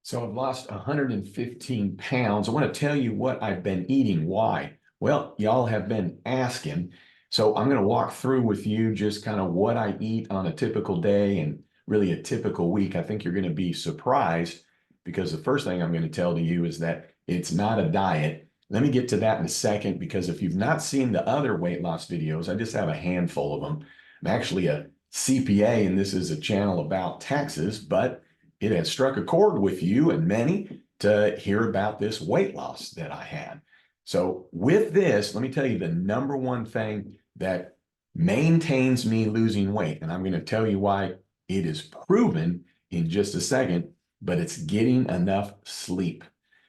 So I've lost 115 pounds. I want to tell you what I've been eating. Why? Well, y'all have been asking. So I'm going to walk through with you just kind of what I eat on a typical day and really a typical week. I think you're going to be surprised because the first thing I'm going to tell to you is that it's not a diet. Let me get to that in a second because if you've not seen the other weight loss videos, I just have a handful of them. I'm actually a CPA and this is a channel about taxes, but it has struck a chord with you and many to hear about this weight loss that I had. So with this, let me tell you the number one thing that maintains me losing weight. And I'm going to tell you why it is proven in just a second, but it's getting enough sleep.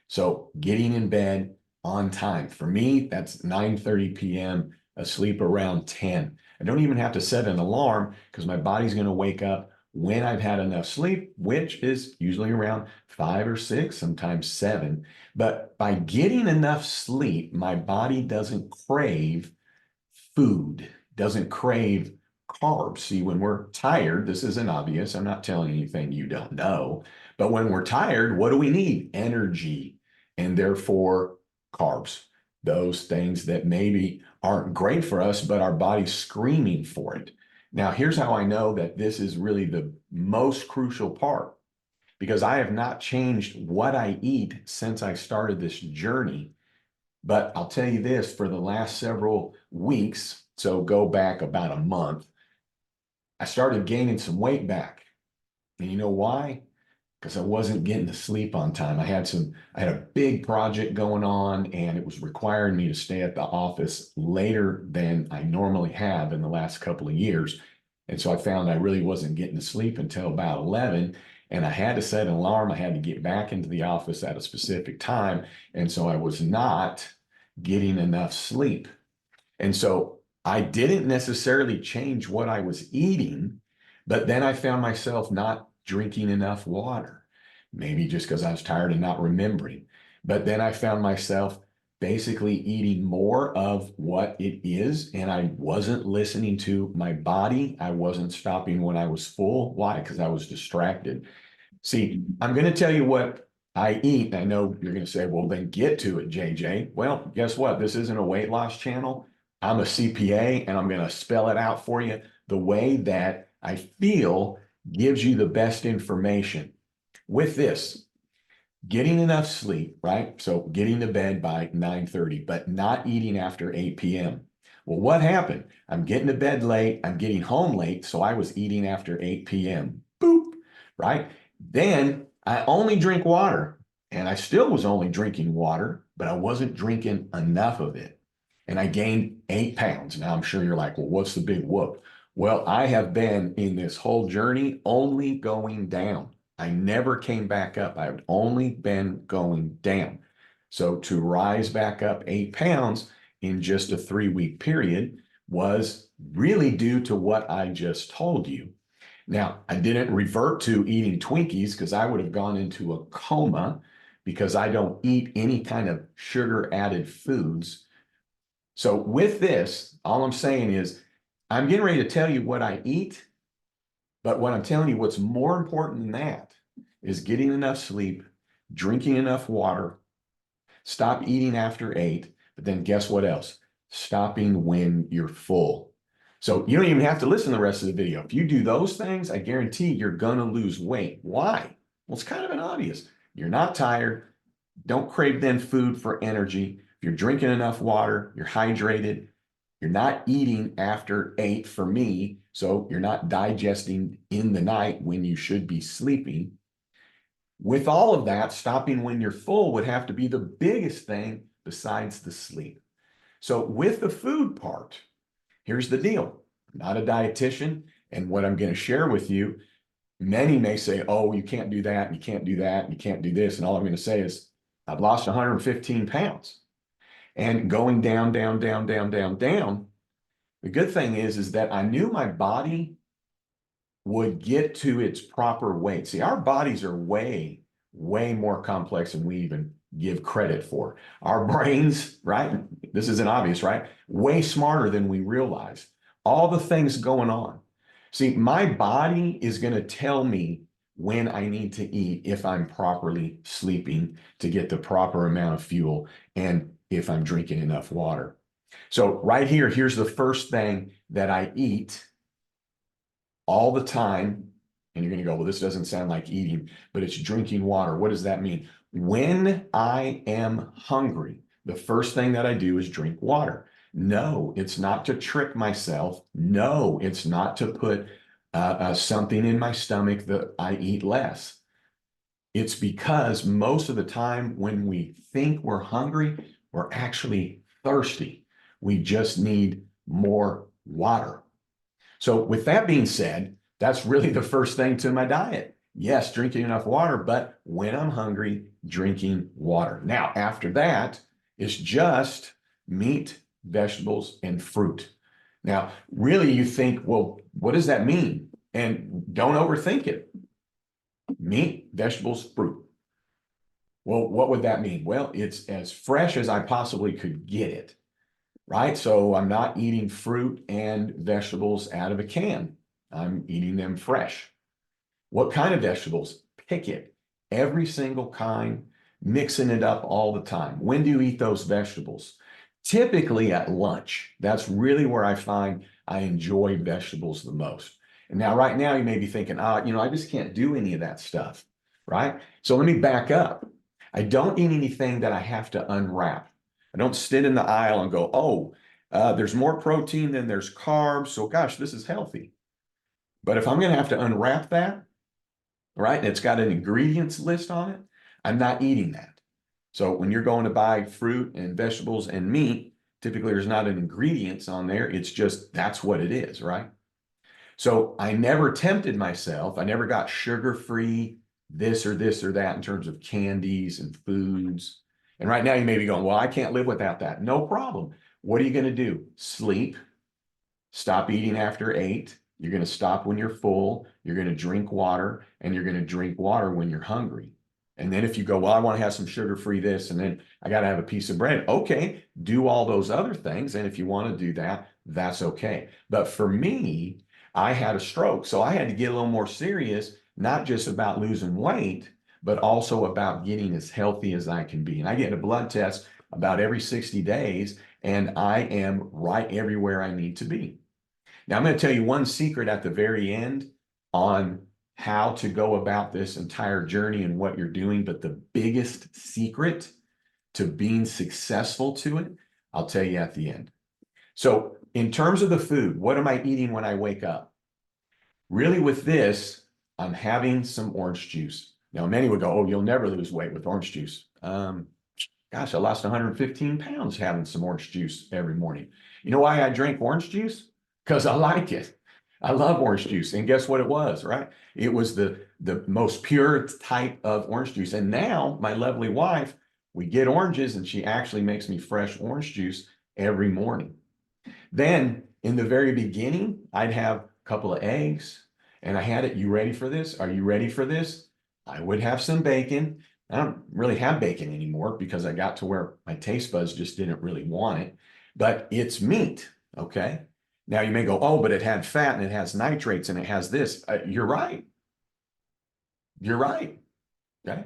So getting in bed on time. For me, that's 9:30 p.m., asleep around 10. I don't even have to set an alarm because my body's going to wake up when I've had enough sleep, which is usually around 5 or 6, sometimes 7. But by getting enough sleep, my body doesn't crave food, doesn't crave carbs. See, when we're tired, this isn't obvious. I'm not telling you anything you don't know. But when we're tired, what do we need? Energy, and therefore carbs. Those things that maybe aren't great for us, but our body's screaming for it. Now, here's how I know that this is really the most crucial part, because I have not changed what I eat since I started this journey. But I'll tell you this, for the last several weeks, so go back about a month, I started gaining some weight back. And you know why? Because I wasn't getting to sleep on time. I had a big project going on and it was requiring me to stay at the office later than I normally have in the last couple of years. And so I found I really wasn't getting to sleep until about 11. And I had to set an alarm. I had to get back into the office at a specific time. And so I was not getting enough sleep. And so I didn't necessarily change what I was eating, but then I found myself not drinking enough water, maybe just because I was tired and not remembering. But then I found myself basically eating more of what it is, and I wasn't listening to my body. I wasn't stopping when I was full. Why? Because I was distracted. See, I'm going to tell you what I eat. I know you're going to say, well, then get to it, JJ. Well, guess what? This isn't a weight loss channel. I'm a CPA and I'm going to spell it out for you the way that I feel gives you the best information. With this, getting enough sleep, right? So getting to bed by 9:30, but not eating after 8 p.m. Well, what happened? I'm getting to bed late. I'm getting home late. So I was eating after 8 p.m. Boop, right? Then I only drink water, and I still was only drinking water, but I wasn't drinking enough of it. And I gained 8 pounds. Now I'm sure you're like, well, what's the big whoop? Well, I have been in this whole journey only going down. I never came back up. I've only been going down. So to rise back up 8 pounds in just a 3-week period was really due to what I just told you. Now, I didn't revert to eating Twinkies because I would have gone into a coma because I don't eat any kind of sugar added foods. So with this, all I'm saying is I'm getting ready to tell you what I eat, but what I'm telling you, what's more important than that is getting enough sleep, drinking enough water, stop eating after 8, but then guess what else? Stopping when you're full. So you don't even have to listen to the rest of the video. If you do those things, I guarantee you're going to lose weight. Why? Well, it's kind of an obvious. You're not tired. Don't crave then food for energy. If you're drinking enough water, you're hydrated, you're not eating after 8 for me, so you're not digesting in the night when you should be sleeping. With all of that, stopping when you're full would have to be the biggest thing besides the sleep. So with the food part, here's the deal. I'm not a dietitian, and what I'm going to share with you, many may say, oh, you can't do that, and you can't do that, and you can't do this. And all I'm going to say is, I've lost 115 pounds and going down, down, down, down, down, down. The good thing is that I knew my body would get to its proper weight. See, our bodies are way, way more complex than we even give credit for. Our brains, right? This isn't obvious, right? Way smarter than we realize. All the things going on. See, my body is going to tell me when I need to eat if I'm properly sleeping to get the proper amount of fuel and if I'm drinking enough water. So right here, here's the first thing that I eat all the time. And you're going to go, well, this doesn't sound like eating, but it's drinking water. What does that mean? When I am hungry, the first thing that I do is drink water. No, it's not to trick myself. No, it's not to put something in my stomach that I eat less. It's because most of the time when we think we're hungry, we're actually thirsty. We just need more water. So with that being said, that's really the first thing to my diet. Yes, drinking enough water, but when I'm hungry, drinking water. Now, after that, it's just meat, vegetables, and fruit. Now, really, you think, well, what does that mean? And don't overthink it. Meat, vegetables, fruit. Well, what would that mean? Well, it's as fresh as I possibly could get it, right? So I'm not eating fruit and vegetables out of a can. I'm eating them fresh. What kind of vegetables? Pick it. Every single kind, mixing it up all the time. When do you eat those vegetables? Typically at lunch. That's really where I find I enjoy vegetables the most. And now, right now, you may be thinking, I just can't do any of that stuff, right? So let me back up. I don't eat anything that I have to unwrap. I don't sit in the aisle and go, there's more protein than there's carbs. So gosh, this is healthy. But if I'm going to have to unwrap that, right, and it's got an ingredients list on it, I'm not eating that. So when you're going to buy fruit and vegetables and meat, typically there's not an ingredients on there. It's just that's what it is, right? So I never tempted myself. I never got sugar-free this or that in terms of candies and foods. And right now you may be going, well, I can't live without that. No problem. What are you going to do? Sleep, stop eating after 8. You're going to stop when you're full. You're going to drink water, and you're going to drink water when you're hungry. And then if you go, well, I want to have some sugar-free this, and then I got to have a piece of bread. Okay, do all those other things. And if you want to do that, that's okay. But for me, I had a stroke. So I had to get a little more serious, not just about losing weight, but also about getting as healthy as I can be. And I get a blood test about every 60 days, and I am right everywhere I need to be. Now, I'm going to tell you one secret at the very end on how to go about this entire journey and what you're doing. But the biggest secret to being successful to it, I'll tell you at the end. So in terms of the food, what am I eating when I wake up? Really with this, I'm having some orange juice. Now, many would go, oh, you'll never lose weight with orange juice. Gosh, I lost 115 pounds having some orange juice every morning. You know why I drink orange juice? Because I like it. I love orange juice. And guess what it was, right? It was the most pure type of orange juice. And now my lovely wife, we get oranges and she actually makes me fresh orange juice every morning. Then in the very beginning, I'd have a couple of eggs and I had it. You ready for this? Are you ready for this? I would have some bacon. I don't really have bacon anymore because I got to where my taste buds just didn't really want it, but it's meat. Okay. Now you may go, oh, but it had fat and it has nitrates and it has this. You're right. You're right. Okay.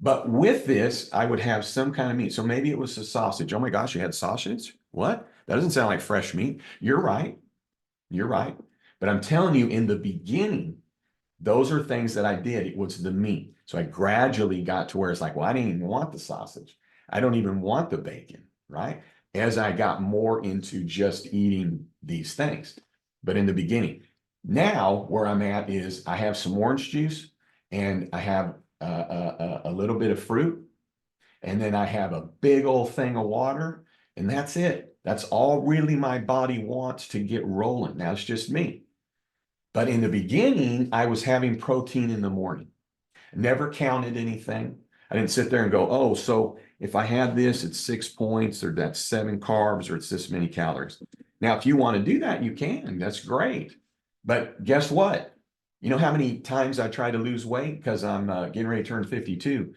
But with this, I would have some kind of meat. So maybe it was a sausage. Oh my gosh, you had sausage? What? That doesn't sound like fresh meat. You're right. You're right. But I'm telling you, in the beginning, those are things that I did. It was the meat. So I gradually got to where it's like, well, I didn't even want the sausage. I don't even want the bacon, right? As I got more into just eating these things. But in the beginning, now where I'm at is I have some orange juice and I have a little bit of fruit. And then I have a big old thing of water and that's it. That's all really my body wants to get rolling. Now it's just me. But in the beginning, I was having protein in the morning. Never counted anything. I didn't sit there and go, oh, so if I had this, it's 6 points, or that's 7 carbs, or it's this many calories. Now, if you want to do that, you can. That's great. But guess what? You know how many times I try to lose weight because I'm getting ready to turn 52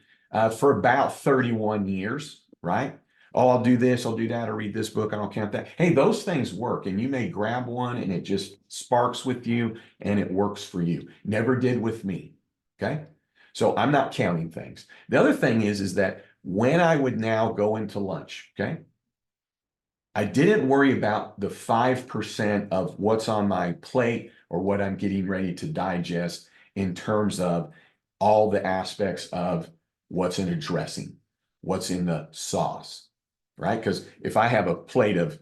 for about 31 years, right? Oh, I'll do this, I'll do that, I'll read this book, I don't count that. Hey, those things work, and you may grab one and it just sparks with you and it works for you. Never did with me. Okay. So I'm not counting things. The other thing is that when I would now go into lunch, okay, I didn't worry about the 5% of what's on my plate or what I'm getting ready to digest in terms of all the aspects of what's in a dressing, what's in the sauce, right? Because if I have a plate of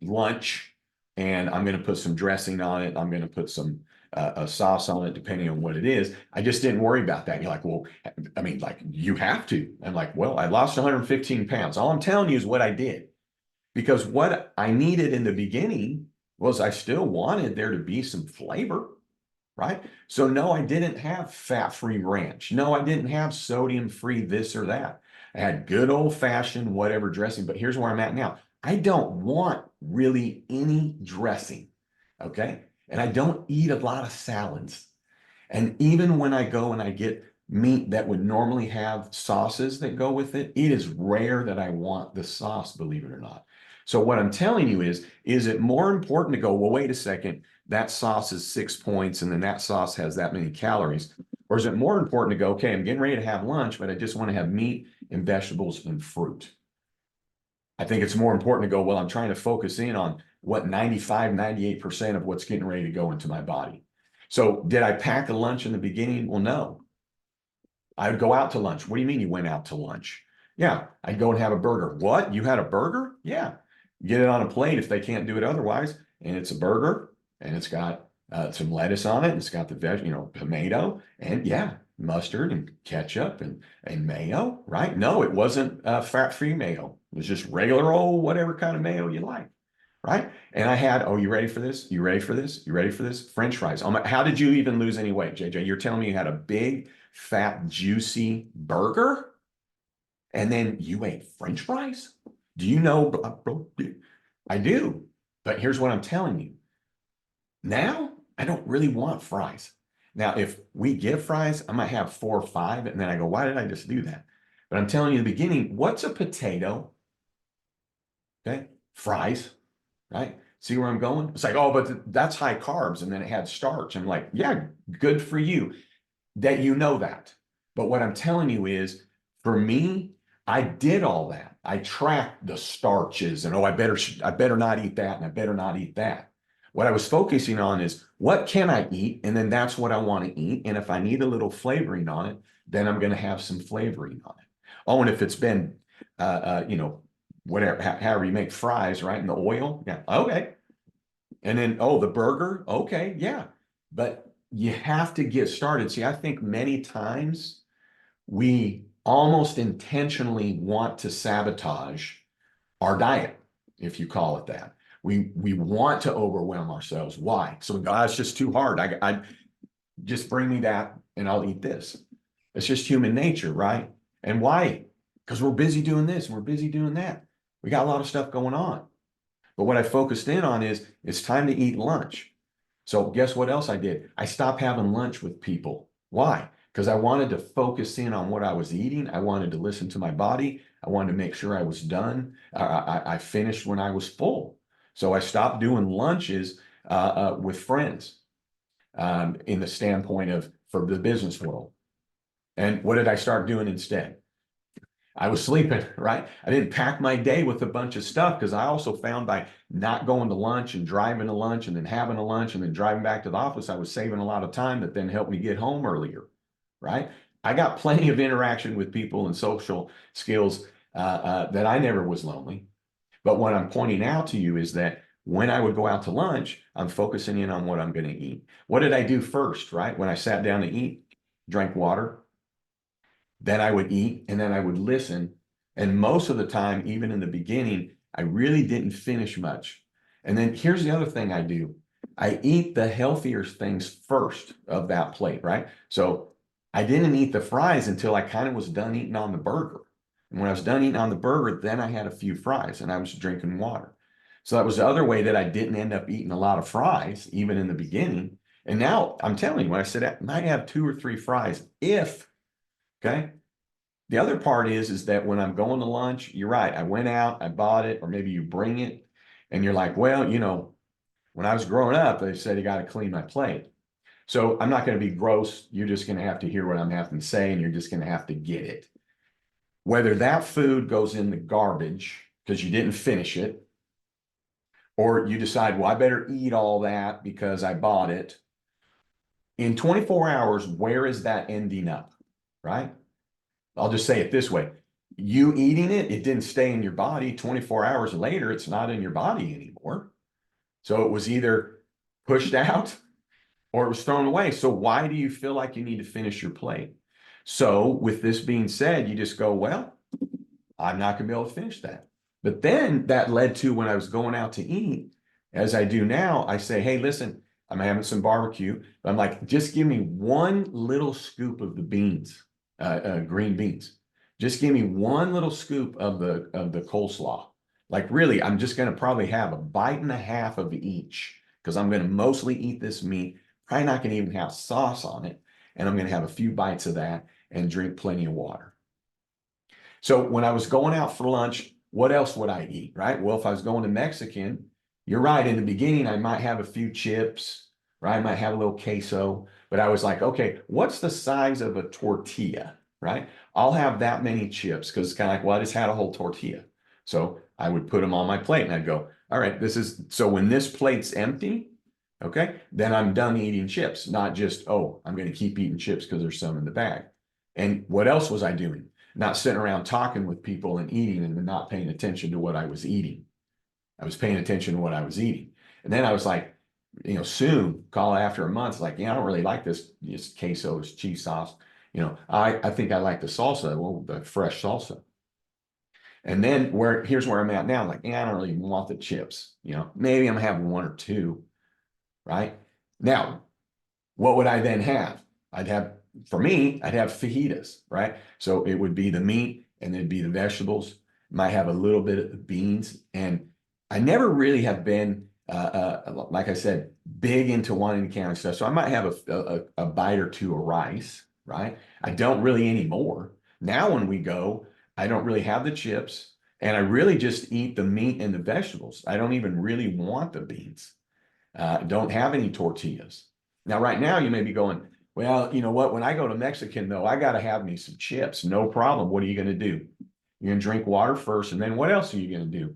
lunch and I'm going to put some dressing on it, I'm going to put some a sauce on it, depending on what it is. I just didn't worry about that. You're like, well, I mean, like you have to. I'm like, well, I lost 115 pounds. All I'm telling you is what I did. Because what I needed in the beginning was I still wanted there to be some flavor, right? So no, I didn't have fat-free ranch. No, I didn't have sodium-free this or that. I had good old-fashioned whatever dressing, but here's where I'm at now. I don't want really any dressing, okay? And I don't eat a lot of salads. And even when I go and I get meat that would normally have sauces that go with it, it is rare that I want the sauce, believe it or not. So what I'm telling you is it more important to go, well, wait a second, that sauce is 6 points and then that sauce has that many calories? Or is it more important to go, okay, I'm getting ready to have lunch, but I just want to have meat and vegetables and fruit? I think it's more important to go, well, I'm trying to focus in on what 95, 98% of what's getting ready to go into my body. So did I pack a lunch in the beginning? Well, no. I would go out to lunch. What do you mean you went out to lunch? Yeah, I'd go and have a burger. What? You had a burger? Yeah. Get it on a plate if they can't do it otherwise. And it's a burger and it's got some lettuce on it. And it's got the tomato and yeah, mustard and ketchup and mayo, right? No, it wasn't fat-free mayo. It was just regular old whatever kind of mayo you like, right? And I had, oh, you ready for this? You ready for this? You ready for this? French fries. How did you even lose any weight, JJ? You're telling me you had a big, fat, juicy burger and then you ate French fries? Do you know? I do. But here's what I'm telling you. Now, I don't really want fries. Now, if we get fries, I might have 4 or 5, and then I go, why did I just do that? But I'm telling you in the beginning, what's a potato? Okay, fries, right? See where I'm going? It's like, oh, but that's high carbs, and then it had starch. I'm like, yeah, good for you that you know that. But what I'm telling you is, for me, I did all that. I tracked the starches, and oh, I better not eat that, and I better not eat that. What I was focusing on is what can I eat, and then that's what I want to eat. And if I need a little flavoring on it, then I'm going to have some flavoring on it. Oh, and if it's been, whatever, however you make fries, right? In the oil, yeah, okay. And then, oh, the burger, okay, yeah. But you have to get started. See, I think many times we almost intentionally want to sabotage our diet, if you call it that. We want to overwhelm ourselves. Why? So we go, it's just too hard. I just bring me that and I'll eat this. It's just human nature, right? And why? Because we're busy doing this, and we're busy doing that. We got a lot of stuff going on. But what I focused in on is it's time to eat lunch. So guess what else I did? I stopped having lunch with people. Why? Because I wanted to focus in on what I was eating. I wanted to listen to my body. I wanted to make sure I was done. I finished when I was full. So I stopped doing lunches with friends in the standpoint of for the business world. And what did I start doing instead? I was sleeping, right? I didn't pack my day with a bunch of stuff because I also found by not going to lunch and driving to lunch and then having a lunch and then driving back to the office, I was saving a lot of time that then helped me get home earlier, right? I got plenty of interaction with people and social skills that I never was lonely. But what I'm pointing out to you is that when I would go out to lunch, I'm focusing in on what I'm going to eat. What did I do first, right? When I sat down to eat, drank water, then I would eat and then I would listen. And most of the time, even in the beginning, I really didn't finish much. And then here's the other thing I do. I eat the healthier things first of that plate, right? So I didn't eat the fries until I kind of was done eating on the burger. And when I was done eating on the burger, then I had a few fries and I was drinking water. So that was the other way that I didn't end up eating a lot of fries, even in the beginning. And now I'm telling you, when I sit at, I might have 2 or 3 fries if. Okay. The other part is that when I'm going to lunch, you're right. I went out, I bought it, or maybe you bring it and you're like, well, when I was growing up, they said you got to clean my plate. So I'm not going to be gross. You're just going to have to hear what I'm having to say, and you're just going to have to get it. Whether that food goes in the garbage because you didn't finish it, or you decide, well, I better eat all that because I bought it. In 24 hours, where is that ending up? Right? I'll just say it this way. You eating it, it didn't stay in your body. 24 hours later, it's not in your body anymore. So it was either pushed out or it was thrown away. So why do you feel like you need to finish your plate? So with this being said, you just go, well, I'm not going to be able to finish that. But then that led to when I was going out to eat, as I do now, I say, hey, listen, I'm having some barbecue. I'm like, just give me one little scoop of the beans, green beans. Just give me one little scoop of the coleslaw. Like really, I'm just going to probably have a bite and a half of each because I'm going to mostly eat this meat. Probably not going to even have sauce on it. And I'm going to have a few bites of that and drink plenty of water. So when I was going out for lunch, what else would I eat, right? Well, if I was going to Mexican, you're right. In the beginning, I might have a few chips, right? I might have a little queso, but I was like, okay, what's the size of a tortilla, right? I'll have that many chips because it's kind of like, well, I just had a whole tortilla. So I would put them on my plate and I'd go, all right, so when this plate's empty, okay, then I'm done eating chips, not just, oh, I'm going to keep eating chips because there's some in the bag. And what else was I doing? Not sitting around talking with people and eating and not paying attention to what I was eating. I was paying attention to what I was eating. And then I was like, soon, call after a month, like, I don't really like this queso, this cheese sauce. I think I like the salsa, well, the fresh salsa. And then here's where I'm at now. Like, I don't really want the chips. Maybe I'm having one or two, right? Now, what would I then have? For me, I'd have fajitas, right? So it would be the meat and it'd be the vegetables. Might have a little bit of beans. And I never really have been, like I said, big into wanting to count stuff. So I might have a bite or two of rice, right? I don't really anymore. Now when we go, I don't really have the chips and I really just eat the meat and the vegetables. I don't even really want the beans. Don't have any tortillas. Now, right now, you may be going, well, you know what? When I go to Mexican, though, I got to have me some chips. No problem. What are you going to do? You're going to drink water first. And then what else are you going to do?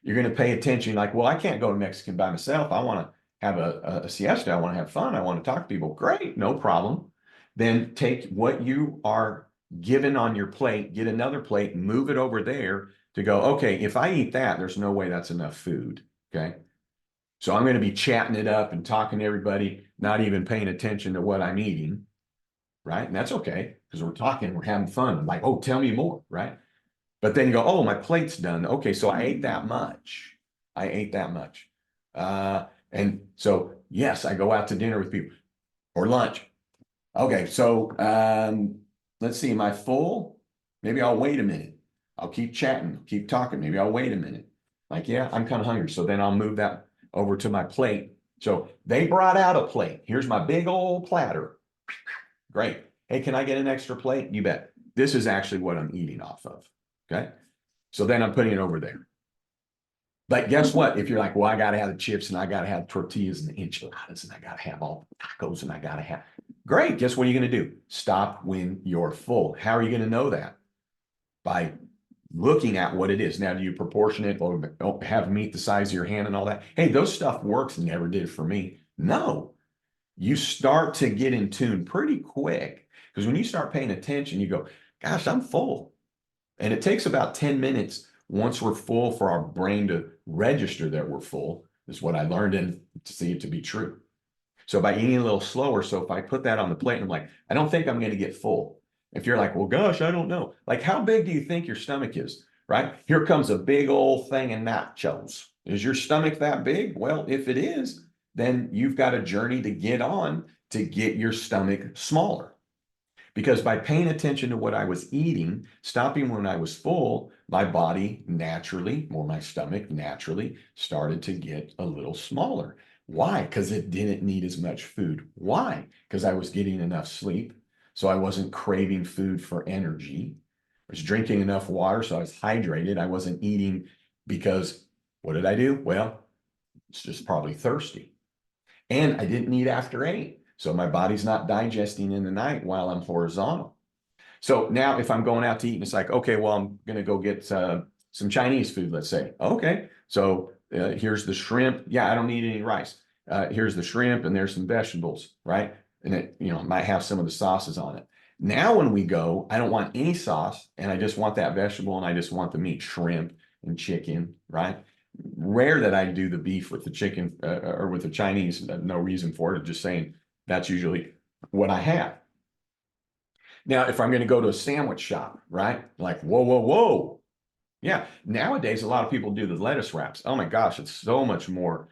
You're going to pay attention. Like, well, I can't go to Mexican by myself. I want to have a siesta. I want to have fun. I want to talk to people. Great. No problem. Then take what you are given on your plate, get another plate, move it over there to go, okay, if I eat that, there's no way that's enough food. Okay. So I'm going to be chatting it up and talking to everybody, not even paying attention to what I'm eating, right? And that's okay because we're talking, we're having fun. I'm like, oh, tell me more, right? But then you go, oh, my plate's done. Okay, so I ate that much. I ate that much. And so, yes, I go out to dinner with people or lunch. Okay, so let's see, am I full? Maybe I'll wait a minute. I'll keep chatting, keep talking. Maybe I'll wait a minute. Like, yeah, I'm kind of hungry. So then I'll move that over to my plate. So they brought out a plate. Here's my big old platter. Great. Hey, can I get an extra plate? You bet. This is actually what I'm eating off of. Okay. So then I'm putting it over there. But guess what? If you're like, well, I got to have the chips and I got to have tortillas and the enchiladas and I got to have all the tacos and I got to have. Great. Guess what are you going to do? Stop when you're full. How are you going to know that? By looking at what it is. Now, do you proportion it or have meat the size of your hand and all that? Hey, those stuff works. Never did for me. No, you start to get in tune pretty quick because when you start paying attention, you go, gosh, I'm full. And it takes about 10 minutes once we're full for our brain to register that we're full, is what I learned and to see it to be true. So by eating a little slower, so if I put that on the plate and I'm like, I don't think I'm going to get full. If you're like, well, gosh, I don't know. Like, how big do you think your stomach is, right? Here comes a big old thing of nachos. Is your stomach that big? Well, if it is, then you've got a journey to get on to get your stomach smaller. Because by paying attention to what I was eating, stopping when I was full, my body naturally, or my stomach naturally, started to get a little smaller. Why? Because it didn't need as much food. Why? Because I was getting enough sleep. So I wasn't craving food for energy. I was drinking enough water, so I was hydrated. I wasn't eating because what did I do? Well, it's just probably thirsty. And I didn't eat after 8. So my body's not digesting in the night while I'm horizontal. So now if I'm going out to eat and it's like, okay, well, I'm going to go get some Chinese food, let's say. Okay, so here's the shrimp. Yeah, I don't need any rice. Here's the shrimp and there's some vegetables, right? And it, might have some of the sauces on it. Now when we go, I don't want any sauce and I just want that vegetable and I just want the meat, shrimp and chicken, right? Rare that I do the beef with the chicken or with the Chinese. No reason for it. Just saying that's usually what I have. Now, if I'm going to go to a sandwich shop, right? Like, whoa, whoa, whoa. Yeah. Nowadays, a lot of people do the lettuce wraps. Oh my gosh, it's so much more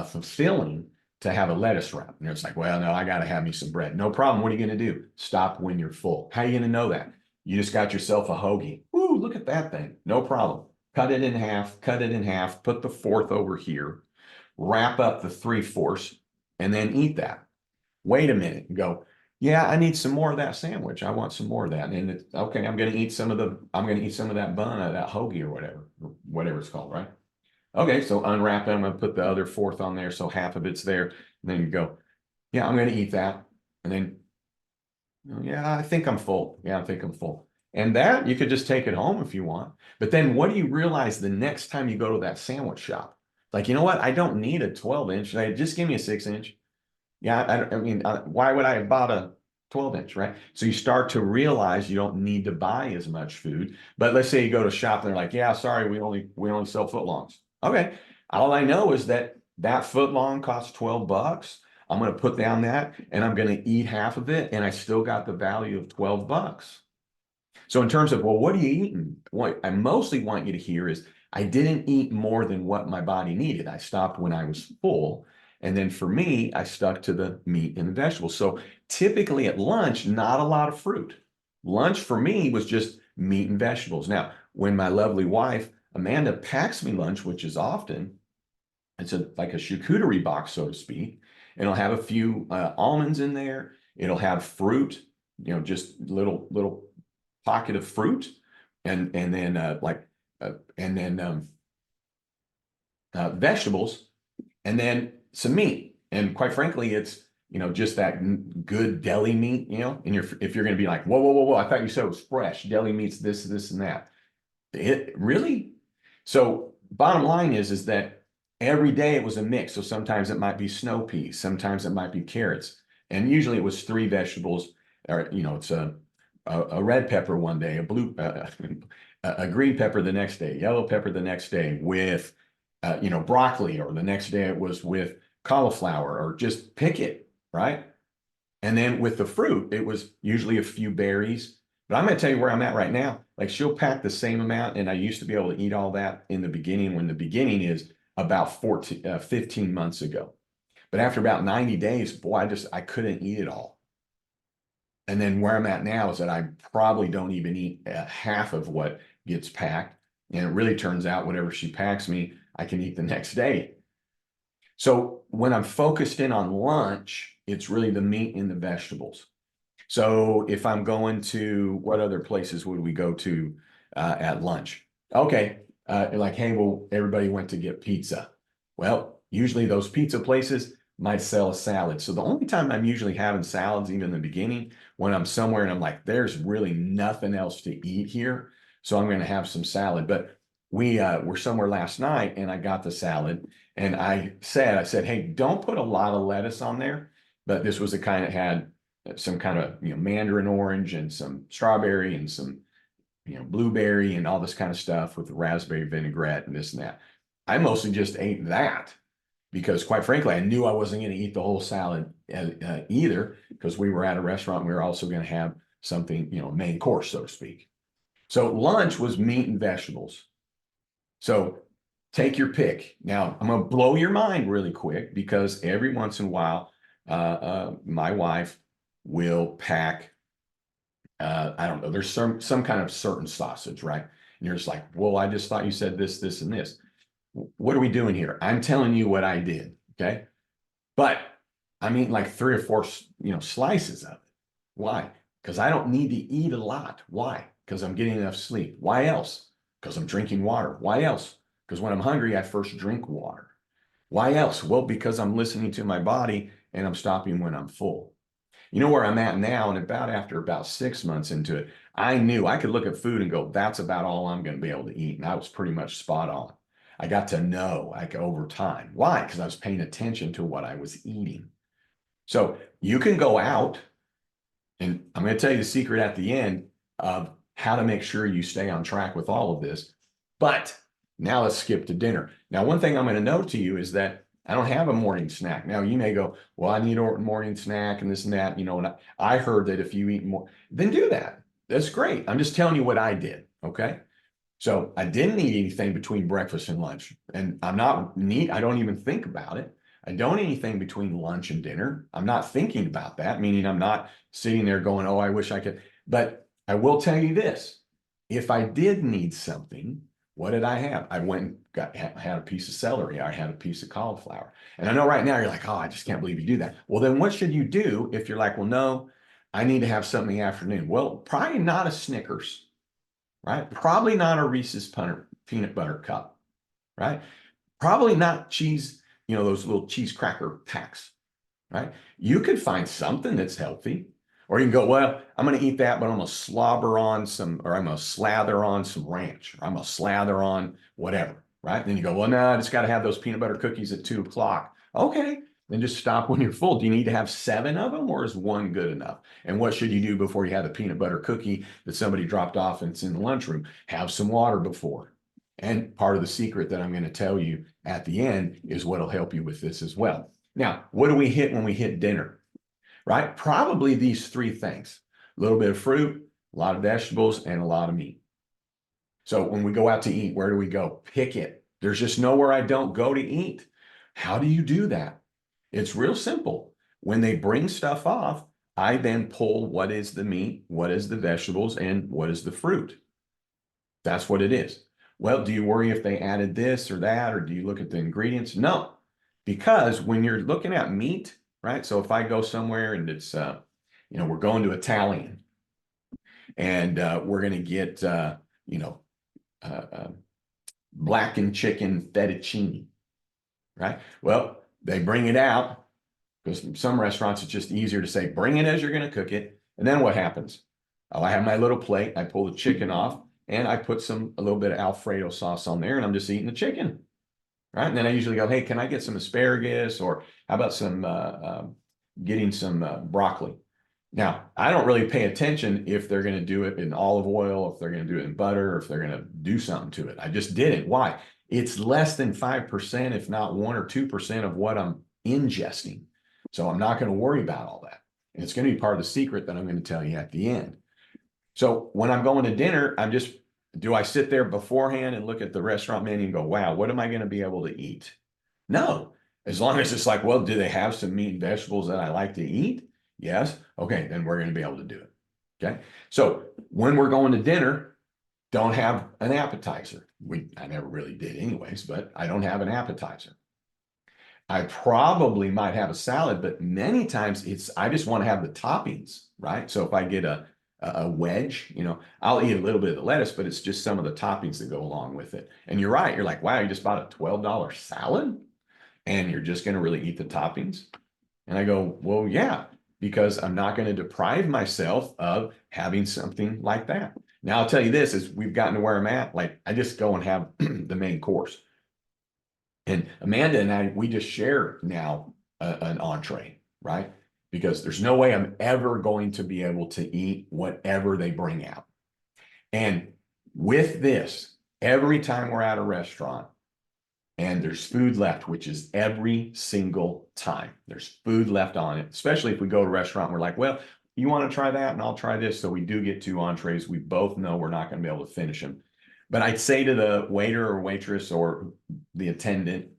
fulfilling to have a lettuce wrap. And it's like, well, no, I got to have me some bread. No problem. What are you going to do? Stop when you're full. How are you going to know that? You just got yourself a hoagie. Ooh, look at that thing. No problem. Cut it in half, put the fourth over here, wrap up the 3/4, and then eat that. Wait a minute and go, yeah, I need some more of that sandwich. I want some more of that. And it's okay, I'm gonna eat some of that bun, that hoagie or whatever it's called, right? Okay, so unwrap it. I'm gonna put the other fourth on there, so half of it's there. And then you go, yeah, I'm gonna eat that. And then, yeah, I think I'm full. Yeah, I think I'm full. And that you could just take it home if you want. But then what do you realize the next time you go to that sandwich shop? Like, you know what? I don't need a 12-inch. Just give me a 6-inch. Yeah, I mean, why would I have bought a 12-inch, right? So you start to realize you don't need to buy as much food. But let's say you go to shop and they're like, yeah, sorry, we only sell footlongs. Okay. All I know is that that footlong costs $12. I'm going to put down that and I'm going to eat half of it, and I still got the value of $12. So in terms of, well, what are you eating? What I mostly want you to hear is I didn't eat more than what my body needed. I stopped when I was full. And then for me, I stuck to the meat and the vegetables. So typically at lunch, not a lot of fruit. Lunch for me was just meat and vegetables. Now, when my lovely wife, Amanda, packs me lunch, which is often, it's like a charcuterie box, so to speak. And it'll have a few almonds in there. It'll have fruit, just little pocket of fruit, and then and then vegetables, and then some meat. And quite frankly, it's just that good deli meat. And if you're going to be like, whoa, whoa, whoa, whoa, I thought you said it was fresh. Deli meat's this, and that. It really. So bottom line is that every day it was a mix. So sometimes it might be snow peas, sometimes it might be carrots, and usually it was three vegetables. Or it's a red pepper one day, a green pepper the next day, yellow pepper the next day with broccoli, or the next day it was with cauliflower, or just pick it, right? And then with the fruit, it was usually a few berries. But I'm going to tell you where I'm at right now. Like, she'll pack the same amount, and I used to be able to eat all that in the beginning, when the beginning is about 15 months ago. But after about 90 days, boy, I couldn't eat it all. And then where I'm at now is that I probably don't even eat half of what gets packed. And it really turns out whatever she packs me, I can eat the next day. So when I'm focused in on lunch, it's really the meat and the vegetables. So if I'm going to, what other places would we go to at lunch? Okay, like, hey, well, everybody went to get pizza. Well, usually those pizza places might sell a salad. So the only time I'm usually having salads, even in the beginning, when I'm somewhere and I'm like, there's really nothing else to eat here, so I'm going to have some salad. But we were somewhere last night and I got the salad, and I said, hey, don't put a lot of lettuce on there. But this was the kind that had some kind of mandarin orange and some strawberry and some blueberry and all this kind of stuff with the raspberry vinaigrette and this and that. I mostly just ate that because, quite frankly, I knew I wasn't going to eat the whole salad either, because we were at a restaurant. We were also going to have something, main course, so to speak. So lunch was meat and vegetables. So take your pick. Now, I'm going to blow your mind really quick, because every once in a while, my wife will pack, I don't know, there's some kind of certain sausage, right? And you're just like, well, I just thought you said this, and this. What are we doing here? I'm telling you what I did, okay? But I'm eating like 3 or 4, slices of it. Why? Because I don't need to eat a lot. Why? Because I'm getting enough sleep. Why else? Because I'm drinking water. Why else? Because when I'm hungry, I first drink water. Why else? Well, because I'm listening to my body and I'm stopping when I'm full. You know where I'm at now, and after about 6 months into it, I knew I could look at food and go, that's about all I'm going to be able to eat. And I was pretty much spot on. I got to know like over time. Why? Because I was paying attention to what I was eating. So you can go out, and I'm going to tell you the secret at the end of how to make sure you stay on track with all of this. But now let's skip to dinner. Now, one thing I'm going to note to you is that I don't have a morning snack. Now, you may go, well, I need a morning snack and this and that, and I heard that if you eat more, then do that. That's great. I'm just telling you what I did. Okay. So I didn't eat anything between breakfast and lunch, and I don't even think about it. I don't eat anything between lunch and dinner. I'm not thinking about that, meaning I'm not sitting there going, oh, I wish I could. But I will tell you this. If I did need something, what did I have? I went and had a piece of celery. I had a piece of cauliflower. And I know right now you're like, oh, I just can't believe you do that. Well, then what should you do if you're like, well, no, I need to have something in the afternoon? Well, probably not a Snickers, right? Probably not a Reese's peanut butter cup, right? Probably not cheese, those little cheese cracker packs, right? You could find something that's healthy. Or you can go, well, I'm going to eat that, but I'm going to slather on some ranch, or I'm going to slather on whatever, right? Then you go, well, no, I just got to have those peanut butter cookies at 2 o'clock. Okay, then just stop when you're full. Do you need to have 7 of them, or is one good enough? And what should you do before you have the peanut butter cookie that somebody dropped off and it's in the lunchroom? Have some water before. And part of the secret that I'm going to tell you at the end is what'll help you with this as well. Now, what do we hit when we hit dinner? Right? Probably these 3 things: a little bit of fruit, a lot of vegetables, and a lot of meat. So when we go out to eat, where do we go? Pick it. There's just nowhere I don't go to eat. How do you do that? It's real simple. When they bring stuff off, I then pull what is the meat, what is the vegetables, and what is the fruit. That's what it is. Well, do you worry if they added this or that, or do you look at the ingredients? No, because when you're looking at meat, right? So if I go somewhere and it's, we're going to Italian, and we're going to get, blackened chicken fettuccine, right? Well, they bring it out, because in some restaurants, it's just easier to say, bring it as you're going to cook it. And then what happens? Oh, I have my little plate. I pull the chicken off, and I put a little bit of Alfredo sauce on there, and I'm just eating the chicken, right? And then I usually go, hey, can I get some asparagus, or how about getting some broccoli? Now, I don't really pay attention if they're going to do it in olive oil, if they're going to do it in butter, or if they're going to do something to it. I just did it. Why? It's less than 5%, if not 1 or 2% of what I'm ingesting. So I'm not going to worry about all that. And it's going to be part of the secret that I'm going to tell you at the end. So when I'm going to dinner, do I sit there beforehand and look at the restaurant menu and go, wow, what am I going to be able to eat? No, as long as it's like, well, do they have some meat and vegetables that I like to eat? Yes. Okay, then we're going to be able to do it. Okay. So when we're going to dinner, don't have an appetizer. I never really did anyways, but I don't have an appetizer. I probably might have a salad, but many times I just want to have the toppings, right? So if I get a wedge, I'll eat a little bit of the lettuce, but it's just some of the toppings that go along with it. And you're right. You're like, wow, you just bought a $12 salad and you're just going to really eat the toppings? And I go, well, yeah, because I'm not going to deprive myself of having something like that. Now, I'll tell you this, as we've gotten to where I'm at, like I just go and have the main course. And Amanda and I, we just share now an entree, right? Because there's no way I'm ever going to be able to eat whatever they bring out. And with this, every time we're at a restaurant and there's food left, which is every single time, there's food left on it, especially if we go to a restaurant, we're like, well, you want to try that and I'll try this. So we do get 2 entrees. We both know we're not going to be able to finish them. But I'd say to the waiter or waitress or the attendant,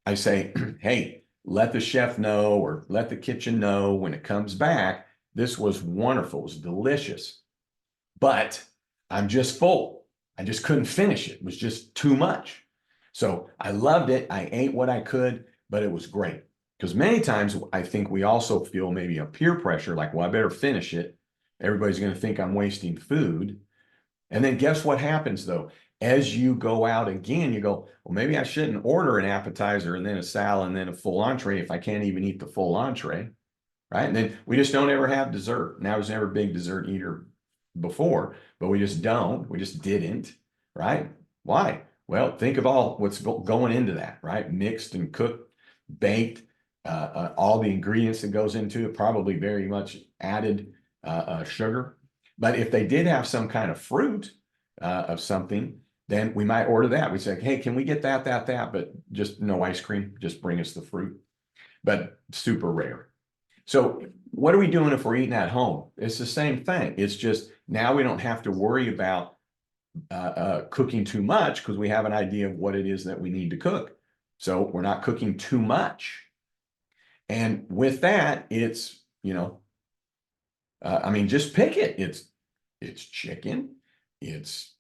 I say, hey, let the chef know or let the kitchen know when it comes back, this was wonderful, it was delicious, but I'm just full. I just couldn't finish it. It was just too much. So I loved it. I ate what I could, but it was great. Because many times I think we also feel maybe a peer pressure, like, well, I better finish it. Everybody's going to think I'm wasting food. And then guess what happens though? As you go out again, you go, well, maybe I shouldn't order an appetizer and then a salad and then a full entree if I can't even eat the full entree, right? And then we just don't ever have dessert. And I was never a big dessert eater before, but we just don't. We just didn't, right? Why? Well, think of all what's going into that, right? Mixed and cooked, baked, all the ingredients that goes into it, probably very much added sugar. But if they did have some kind of fruit of something, then we might order that. We say, hey, can we get that, but just no ice cream, just bring us the fruit. But super rare. So what are we doing if we're eating at home? It's the same thing. It's just now we don't have to worry about cooking too much because we have an idea of what it is that we need to cook. So we're not cooking too much. And with that, it's, I mean, just pick it. It's chicken, it's,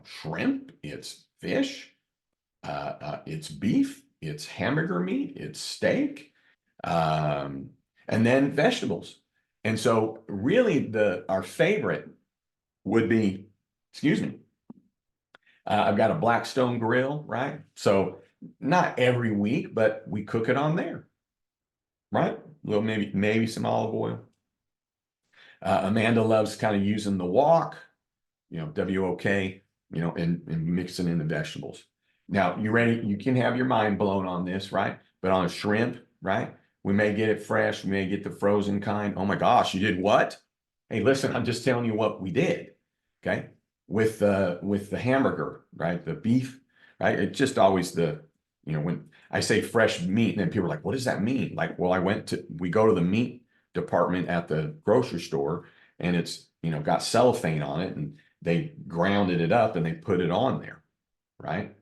shrimp, it's fish, it's beef, it's hamburger meat, it's steak, and then vegetables. And so really our favorite would be, excuse me, I've got a Blackstone grill, right? So not every week, but we cook it on there, right? A little, maybe some olive oil. Amanda loves kind of using the wok, WOK, and mixing in the vegetables. Now, you ready? You can have your mind blown on this, right? But on a shrimp, right? We may get it fresh. We may get the frozen kind. Oh my gosh, you did what? Hey, listen, I'm just telling you what we did. Okay. With the hamburger, right? The beef, right? It's just always when I say fresh meat, and then people are like, what does that mean? Like, well, we go to the meat department at the grocery store, and it's, got cellophane on it, and they grounded it up and they put it on there, right?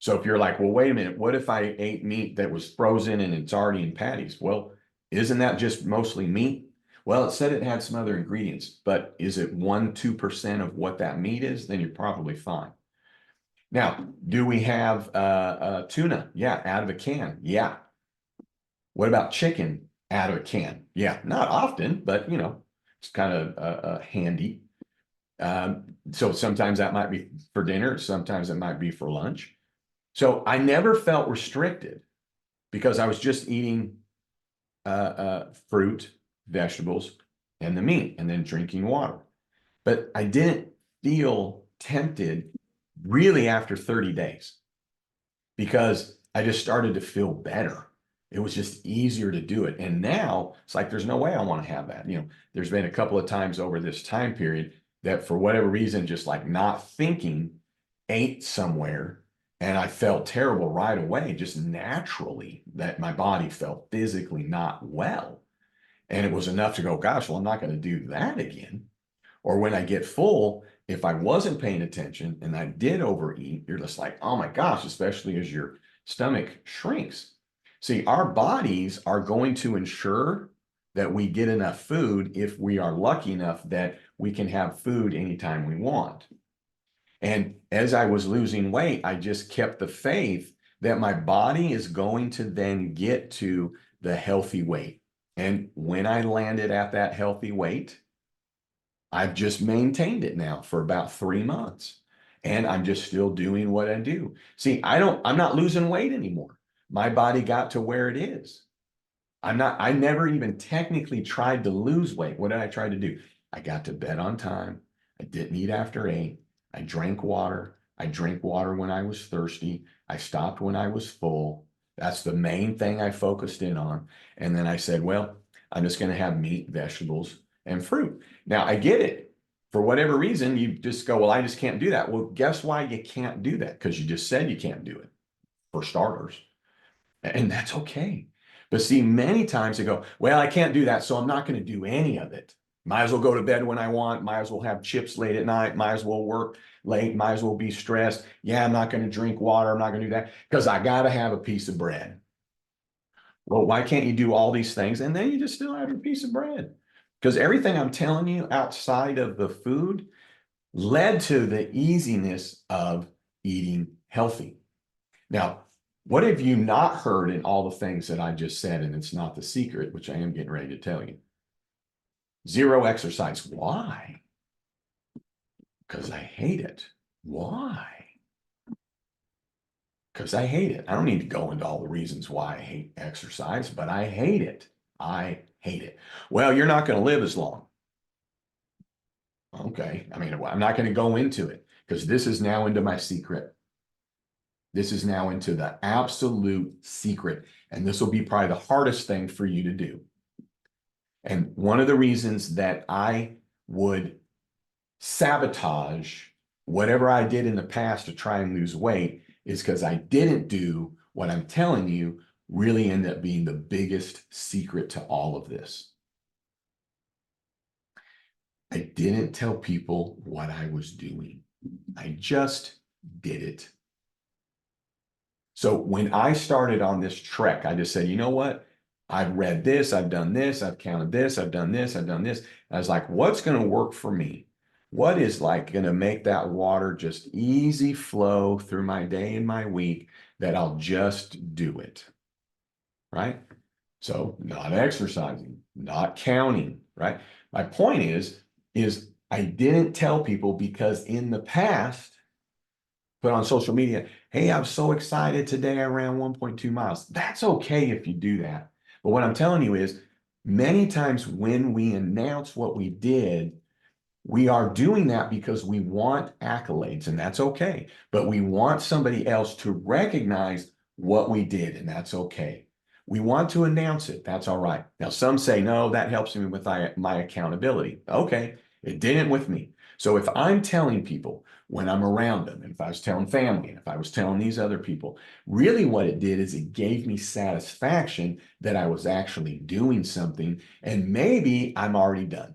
So if you're like, well, wait a minute, what if I ate meat that was frozen and it's already in patties? Well, isn't that just mostly meat? Well, it said it had some other ingredients, but is it 1-2% of what that meat is? Then you're probably fine. Now, do we have tuna? Yeah, out of a can. Yeah. What about chicken out of a can? Yeah, not often, but it's kind of handy. So sometimes that might be for dinner, sometimes it might be for lunch. So I never felt restricted because I was just eating fruit, vegetables, and the meat, and then drinking water. But I didn't feel tempted really after 30 days because I just started to feel better. It was just easier to do it. And now it's like, there's no way I want to have that. There's been a couple of times over this time period that for whatever reason, just like not thinking, ate somewhere, and I felt terrible right away, just naturally, that my body felt physically not well. And it was enough to go, gosh, well, I'm not going to do that again. Or when I get full, if I wasn't paying attention and I did overeat, you're just like, oh my gosh, especially as your stomach shrinks. See, our bodies are going to ensure that we get enough food if we are lucky enough that we can have food anytime we want. And as I was losing weight, I just kept the faith that my body is going to then get to the healthy weight. And when I landed at that healthy weight, I've just maintained it now for about 3 months. And I'm just still doing what I do. See, I'm not losing weight anymore. My body got to where it is. I never even technically tried to lose weight. What did I try to do? I got to bed on time. I didn't eat after 8. I drank water. I drank water when I was thirsty. I stopped when I was full. That's the main thing I focused in on. And then I said, well, I'm just going to have meat, vegetables, and fruit. Now, I get it. For whatever reason, you just go, well, I just can't do that. Well, guess why you can't do that? Because you just said you can't do it, for starters. And that's okay. But see, many times they go, well, I can't do that, so I'm not going to do any of it. Might as well go to bed when I want, might as well have chips late at night, might as well work late, might as well be stressed. Yeah, I'm not going to drink water, I'm not going to do that because I got to have a piece of bread. Well, why can't you do all these things and then you just still have your piece of bread? Because everything I'm telling you outside of the food led to the easiness of eating healthy. Now, what have you not heard in all the things that I just said? And it's not the secret, which I am getting ready to tell you. 0 exercise. Why? Because I hate it. Why? Because I hate it. I don't need to go into all the reasons why I hate exercise, but I hate it. I hate it. Well, you're not going to live as long. Okay. I mean, I'm not going to go into it because this is now into my secret. This is now into the absolute secret. And this will be probably the hardest thing for you to do. And one of the reasons that I would sabotage whatever I did in the past to try and lose weight is because I didn't do what I'm telling you really ended up being the biggest secret to all of this. I didn't tell people what I was doing. I just did it. So when I started on this trek, I just said, you know what? I've read this, I've done this, I've counted this, I've done this, I've done this. I was like, what's going to work for me? What is like going to make that water just easy flow through my day and my week that I'll just do it, right? So not exercising, not counting, right? My point is I didn't tell people because in the past, put on social media, hey, I'm so excited today I ran 1.2 miles. That's okay if you do that. But what I'm telling you is many times when we announce what we did, we are doing that because we want accolades, and that's okay. But we want somebody else to recognize what we did, and that's okay. We want to announce it. That's all right. Now, some say, no, that helps me with my accountability. Okay, it didn't with me. So if I'm telling people when I'm around them, and if I was telling family, and if I was telling these other people, really what it did is it gave me satisfaction that I was actually doing something, and maybe I'm already done.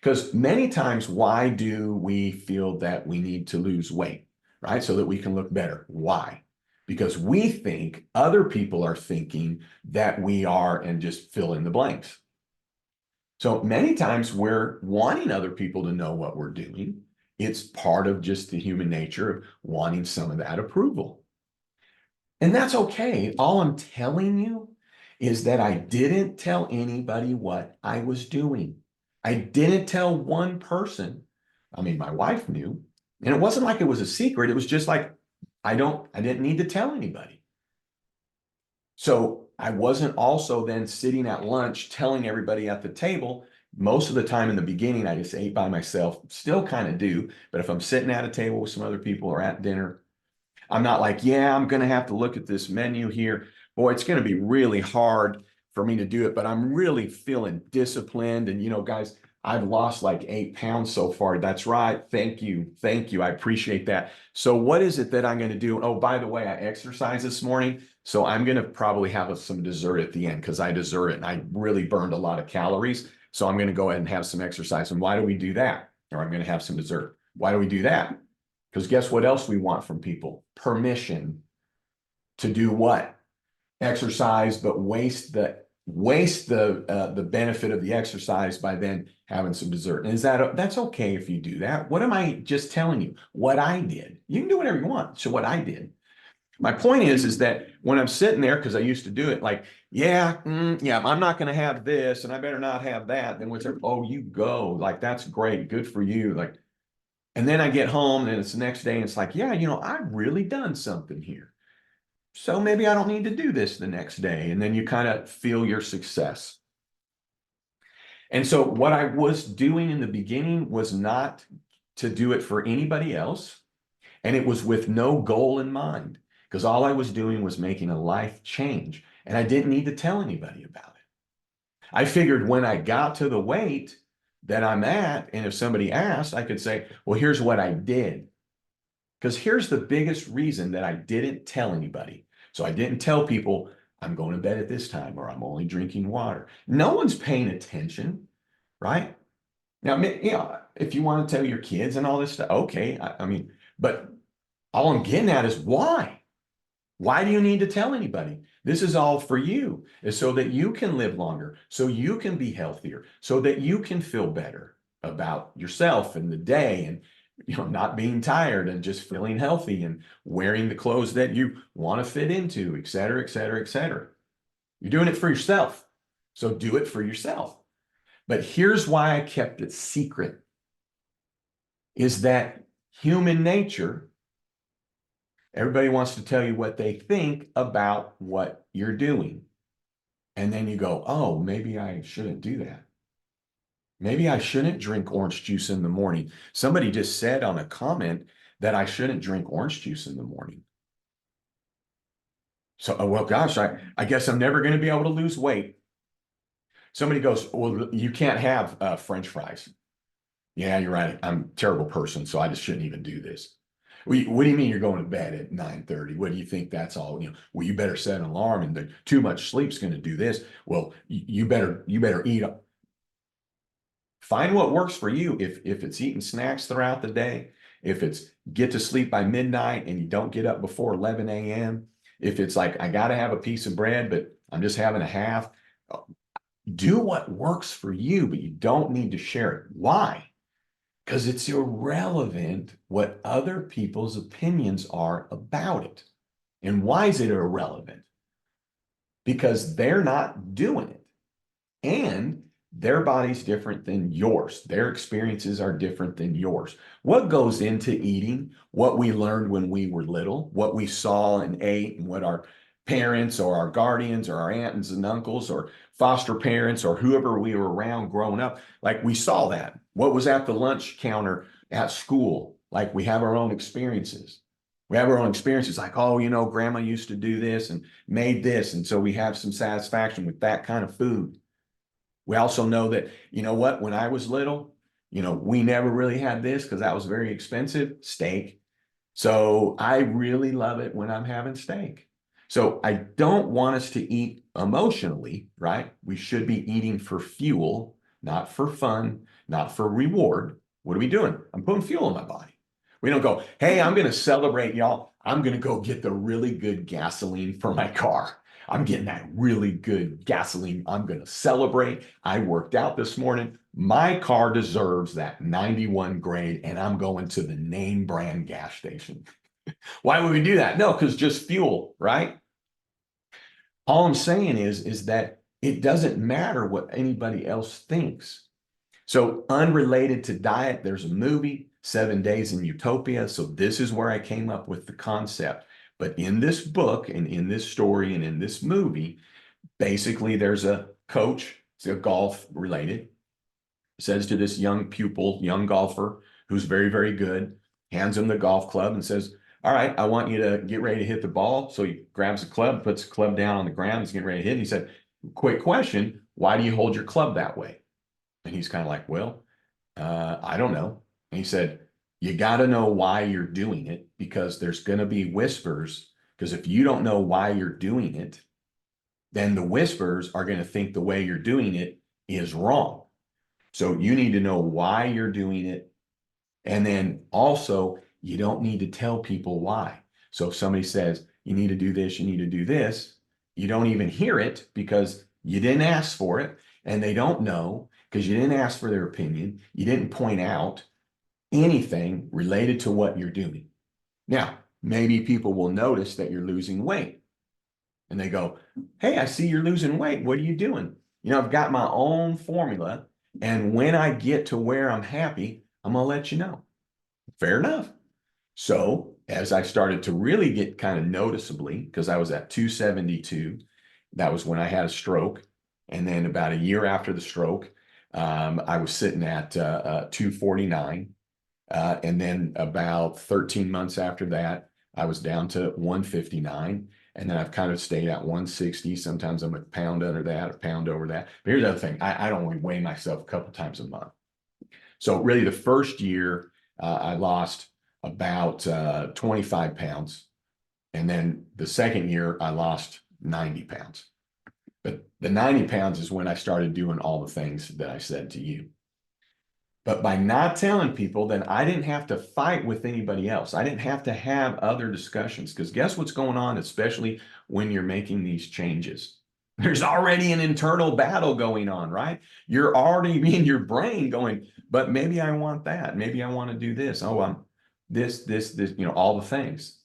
Because many times, why do we feel that we need to lose weight, right? So that we can look better. Why? Because we think other people are thinking that we are, and just fill in the blanks. So many times we're wanting other people to know what we're doing. It's part of just the human nature of wanting some of that approval. And that's okay. All I'm telling you is that I didn't tell anybody what I was doing. I didn't tell one person. I mean, my wife knew, and it wasn't like it was a secret. It was just like, I didn't need to tell anybody. So I wasn't also then sitting at lunch telling everybody at the table. Most of the time in the beginning, I just ate by myself, still kind of do. But if I'm sitting at a table with some other people or at dinner, I'm not like, yeah, I'm going to have to look at this menu here. Boy, it's going to be really hard for me to do it, but I'm really feeling disciplined. And, guys, I've lost like 8 pounds so far. That's right. Thank you. Thank you. I appreciate that. So what is it that I'm going to do? Oh, by the way, I exercised this morning. So I'm going to probably have some dessert at the end because I deserve it. And I really burned a lot of calories. So I'm going to go ahead and have some exercise. And why do we do that? Or I'm going to have some dessert. Why do we do that? Because guess what else we want from people? Permission to do what? Exercise, but waste the benefit of the exercise by then having some dessert. And that's okay if you do that. What am I just telling you? What I did. You can do whatever you want. So what I did. My point is that when I'm sitting there, because I used to do it, like, yeah, yeah, I'm not going to have this, and I better not have that. Then what's oh, you go, like that's great, good for you, like. And then I get home and it's the next day and it's like, yeah, I've really done something here. So maybe I don't need to do this the next day. And then you kind of feel your success. And so what I was doing in the beginning was not to do it for anybody else. And it was with no goal in mind because all I was doing was making a life change. And I didn't need to tell anybody about it. I figured when I got to the weight that I'm at, and if somebody asked, I could say, well, here's what I did. Because here's the biggest reason that I didn't tell anybody. So I didn't tell people I'm going to bed at this time or I'm only drinking water. No one's paying attention, right? Now, if you want to tell your kids and all this stuff, okay. I mean, but all I'm getting at is why? Why do you need to tell anybody? This is all for you, is so that you can live longer, so you can be healthier, so that you can feel better about yourself and the day and not being tired and just feeling healthy and wearing the clothes that you want to fit into, et cetera, et cetera, et cetera. You're doing it for yourself. So do it for yourself. But here's why I kept it secret is that human nature, everybody wants to tell you what they think about what you're doing. And then you go, oh, maybe I shouldn't do that. Maybe I shouldn't drink orange juice in the morning. Somebody just said on a comment that I shouldn't drink orange juice in the morning. So, oh, well, gosh, I guess I'm never going to be able to lose weight. Somebody goes, well, you can't have French fries. Yeah, you're right. I'm a terrible person, so I just shouldn't even do this. What do you mean you're going to bed at 9:30? What do you think that's all? Well, you better set an alarm, and too much sleep's going to do this. Well, you better eat. Find what works for you. If it's eating snacks throughout the day, if it's get to sleep by midnight and you don't get up before 11 a.m., if it's like I got to have a piece of bread, but I'm just having a half, do what works for you, but you don't need to share it. Why? Because it's irrelevant what other people's opinions are about it. And why is it irrelevant? Because they're not doing it. And their body's different than yours. Their experiences are different than yours. What goes into eating, what we learned when we were little, what we saw and ate, and what our parents or our guardians or our aunts and uncles or foster parents or whoever we were around growing up, like we saw that. What was at the lunch counter at school, like we have our own experiences. We have our own experiences like, oh, grandma used to do this and made this. And so we have some satisfaction with that kind of food. We also know that, what, when I was little, we never really had this because that was very expensive, steak. So I really love it when I'm having steak. So I don't want us to eat emotionally, right? We should be eating for fuel, not for fun, not for reward. What are we doing? I'm putting fuel in my body. We don't go, hey, I'm going to celebrate, y'all. I'm going to go get the really good gasoline for my car. I'm getting that really good gasoline. I'm going to celebrate. I worked out this morning. My car deserves that 91 grade, and I'm going to the name brand gas station. Why would we do that? No, because just fuel, right? All I'm saying is that it doesn't matter what anybody else thinks. So unrelated to diet, there's a movie, 7 Days in Utopia. So this is where I came up with the concept. But in this book and in this story and in this movie, basically there's a coach, it's a golf related, says to this young pupil, young golfer who's very, very good, hands him the golf club and says, all right, I want you to get ready to hit the ball. So he grabs the club, puts the club down on the ground, he's getting ready to hit. And he said, quick question, why do you hold your club that way? And he's kind of like, well, I don't know. And he said, you got to know why you're doing it because there's going to be whispers. Because if you don't know why you're doing it, then the whispers are going to think the way you're doing it is wrong. So you need to know why you're doing it. And then also, you don't need to tell people why. So if somebody says, you need to do this, you need to do this, you don't even hear it because you didn't ask for it and they don't know because you didn't ask for their opinion. You didn't point out anything related to what you're doing. Now, maybe people will notice that you're losing weight and they go, hey, I see you're losing weight. What are you doing? I've got my own formula. And when I get to where I'm happy, I'm going to let you know. Fair enough. So as I started to really get kind of noticeably, because I was at 272, that was when I had a stroke. And then about a year after the stroke, I was sitting at 249. And then about 13 months after that, I was down to 159. And then I've kind of stayed at 160. Sometimes I'm a pound under that, a pound over that. But here's the other thing. I don't only weigh myself a couple times a month. So really the first year, I lost about 25 pounds. And then the second year, I lost 90 pounds. But the 90 pounds is when I started doing all the things that I said to you. But by not telling people, then I didn't have to fight with anybody else. I didn't have to have other discussions because guess what's going on, especially when you're making these changes? There's already an internal battle going on, right? You're already in your brain going, but maybe I want that. Maybe I want to do this. Oh, I'm this, all the things.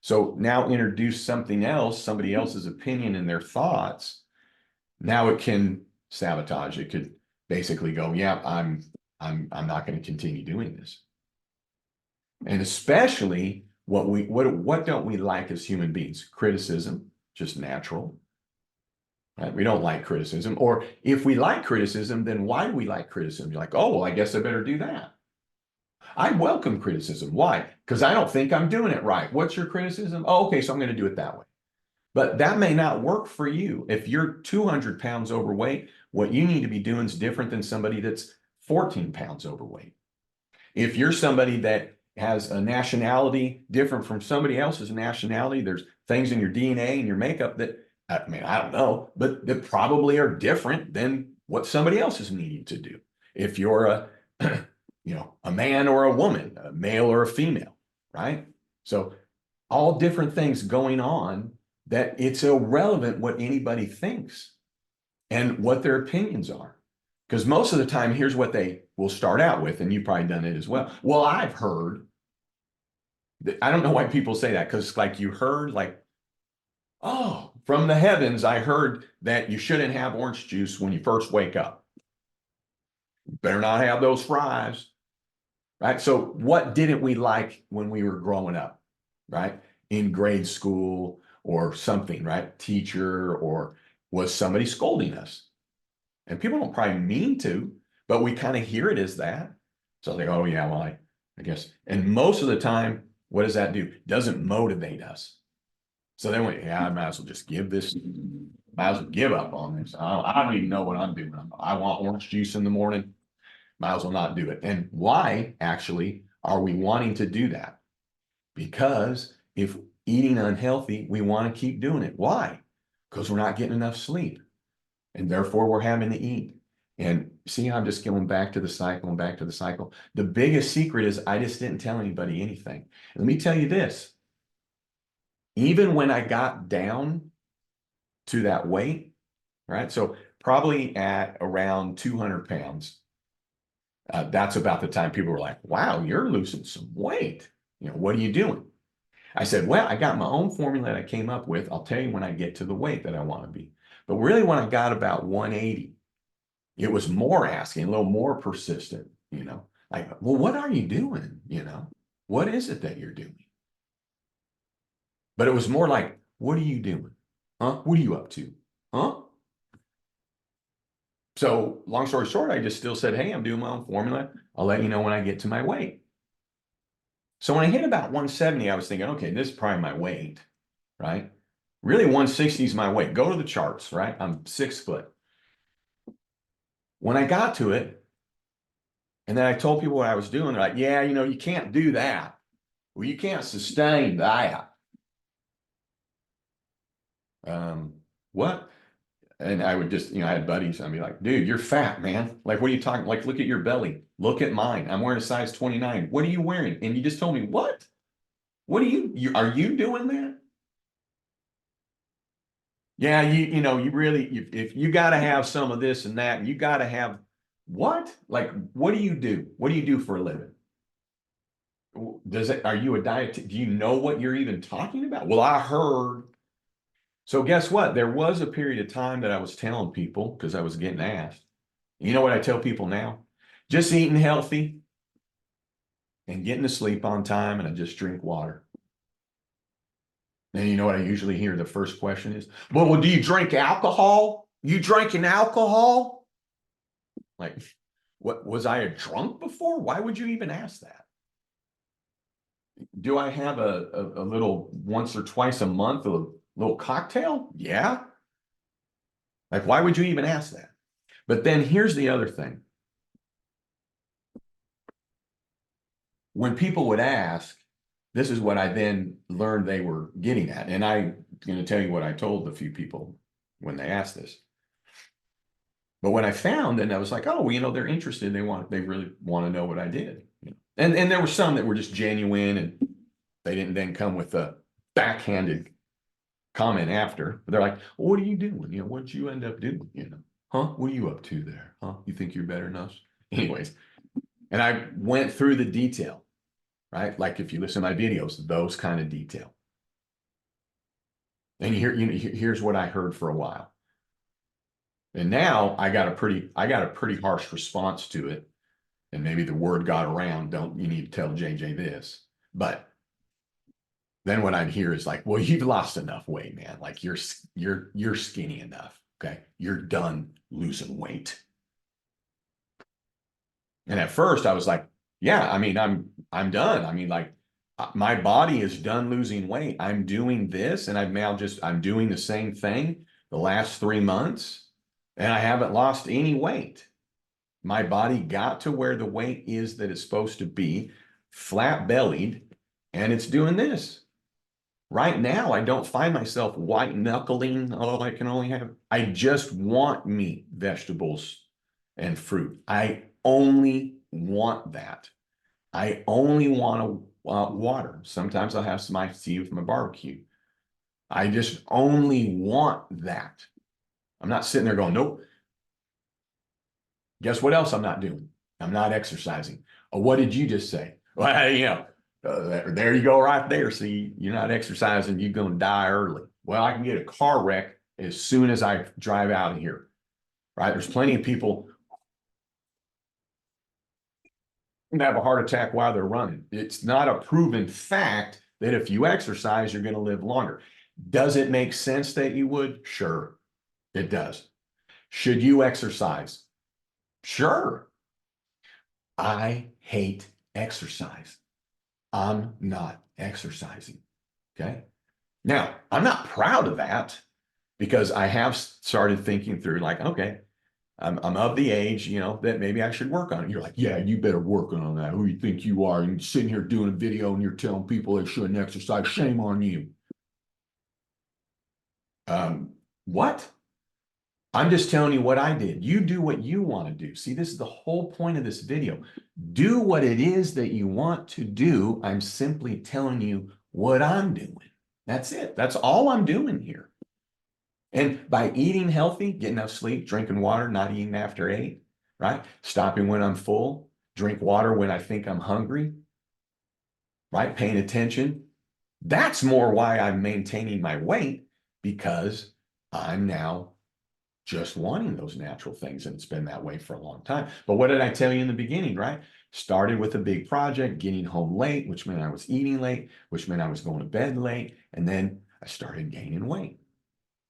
So now introduce something else, somebody else's opinion and their thoughts. Now it can sabotage. It could basically go, yeah, I'm not going to continue doing this. And especially what don't we like as human beings? Criticism, just natural. right? We don't like criticism. Or if we like criticism, then why do we like criticism? You're like, oh, well, I guess I better do that. I welcome criticism. Why? Because I don't think I'm doing it right. What's your criticism? Oh, okay, so I'm going to do it that way. But that may not work for you. If you're 200 pounds overweight, what you need to be doing is different than somebody that's 14 pounds overweight. If you're somebody that has a nationality different from somebody else's nationality, there's things in your DNA and your makeup that, I mean, I don't know, but that probably are different than what somebody else is needing to do. If you're a, a man or a woman, a male or a female, right? So all different things going on that it's irrelevant what anybody thinks and what their opinions are. Because most of the time, here's what they will start out with, and you've probably done it as well. Well, I've heard that, I don't know why people say that, because like you heard, like, oh, from the heavens, I heard that you shouldn't have orange juice when you first wake up. Better not have those fries, right? So what didn't we like when we were growing up, right? In grade school or something, right? Teacher, or was somebody scolding us? And people don't probably mean to, but we kind of hear it as that. So they go, oh yeah, well, I guess. And most of the time, what does that do? Doesn't motivate us. So then we, yeah, I might as well just might as well give up on this. I don't even know what I'm doing. I want orange juice in the morning. Might as well not do it. And why actually are we wanting to do that? Because if eating unhealthy, we want to keep doing it. Why? Because we're not getting enough sleep. And therefore we're having to eat. And see, I'm just going back to the cycle and back to the cycle. The biggest secret is I just didn't tell anybody anything. Let me tell you this. Even when I got down to that weight, right? So probably at around 200 pounds, that's about the time people were like, wow, you're losing some weight. What are you doing? I said, well, I got my own formula that I came up with. I'll tell you when I get to the weight that I want to be. But really, when I got about 180, it was more asking, a little more persistent, like, well, what are you doing? What is it that you're doing? But it was more like, what are you doing? Huh? What are you up to? Huh? So long story short, I just still said, hey, I'm doing my own formula. I'll let you know when I get to my weight. So when I hit about 170, I was thinking, okay, this is probably my weight, right? Really, 160 is my weight. Go to the charts, right? I'm 6 foot. When I got to it, and then I told people what I was doing, they're like, yeah, you can't do that. Well, you can't sustain that. What? And I would just, I had buddies, I'd be like, dude, you're fat, man. Like, what are you talking? Like, look at your belly. Look at mine. I'm wearing a size 29. What are you wearing? And you just told me, what? What are are you doing that? Yeah, you really, if you got to have some of this and that, you got to have what? Like, what do you do? What do you do for a living? Are you a diet? Do you know what you're even talking about? Well, I heard. So guess what? There was a period of time that I was telling people because I was getting asked. You know what I tell people now? Just eating healthy and getting to sleep on time, and I just drink water. And you know what I usually hear the first question is, well, do you drink alcohol? You drinking alcohol? Like, what, was I a drunk before? Why would you even ask that? Do I have a little once or twice a month, a little cocktail? Yeah. Like, why would you even ask that? But then here's the other thing. When people would ask, this is what I then learned they were getting at. And I'm going to tell you what I told the few people when they asked this. But when I found, and I was like, oh, well, they're interested. They really want to know what I did. And there were some that were just genuine, and they didn't then come with a backhanded comment after. But they're like, well, what are you doing? What did you end up doing? Huh? What are you up to there? Huh? You think you're better than us? Anyways, and I went through the detail, right? Like if you listen to my videos, those kind of detail. And here's what I heard for a while. And now I got a pretty harsh response to it. And maybe the word got around, you need to tell JJ this. But then what I'd hear is like, well, you've lost enough weight, man. Like you're skinny enough. Okay. You're done losing weight. And at first I was like, yeah, I mean, I'm done. I mean, like my body is done losing weight. I'm doing this and I'm doing the same thing the last 3 months and I haven't lost any weight. My body got to where the weight is that it's supposed to be, flat bellied, and it's doing this. Right now, I don't find myself white knuckling. Oh, I can only have, I just want meat, vegetables, and fruit. I only want that. I only want water. Sometimes I'll have some iced tea with my barbecue. I just only want that. I'm not sitting there going, nope. Guess what else I'm not doing? I'm not exercising. Oh, what did you just say? Well, there you go right there. See, you're not exercising, you're going to die early. Well, I can get a car wreck as soon as I drive out of here, right? There's plenty of people who have a heart attack while they're running. It's not a proven fact that if you exercise, you're going to live longer. Does it make sense that you would? Sure, it does. Should you exercise? Sure. I hate exercise. I'm not exercising. Okay. Now, I'm not proud of that because I have started thinking through like, okay, I'm of the age, that maybe I should work on it. You're like, yeah, you better work on that. Who you think you are? And you're sitting here doing a video and you're telling people they shouldn't exercise. Shame on you. What? I'm just telling you what I did. You do what you want to do. See, this is the whole point of this video. Do what it is that you want to do. I'm simply telling you what I'm doing. That's it. That's all I'm doing here. And by eating healthy, getting enough sleep, drinking water, not eating after 8, right? Stopping when I'm full, drink water when I think I'm hungry, right? Paying attention. That's more why I'm maintaining my weight because I'm now just wanting those natural things. And it's been that way for a long time. But what did I tell you in the beginning, right? Started with a big project, getting home late, which meant I was eating late, which meant I was going to bed late. And then I started gaining weight.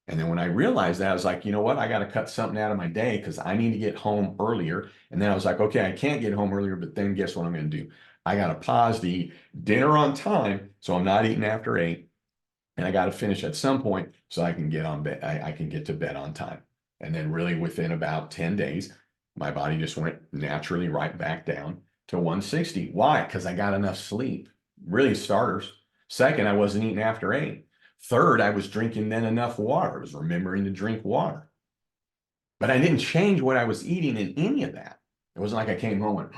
And then when I realized that, I was like, you know what? I got to cut something out of my day because I need to get home earlier. And then I was like, okay, I can't get home earlier, but then guess what I'm going to do? I got to pause to eat dinner on time. So I'm not eating after 8. And I got to finish at some point so I can get on bed. I can get to bed on time. And then really within about 10 days, my body just went naturally right back down to 160. Why? Because I got enough sleep. Really starters. Second, I wasn't eating after 8. Third, I was drinking then enough water. I was remembering to drink water. But I didn't change what I was eating in any of that. It wasn't like I came home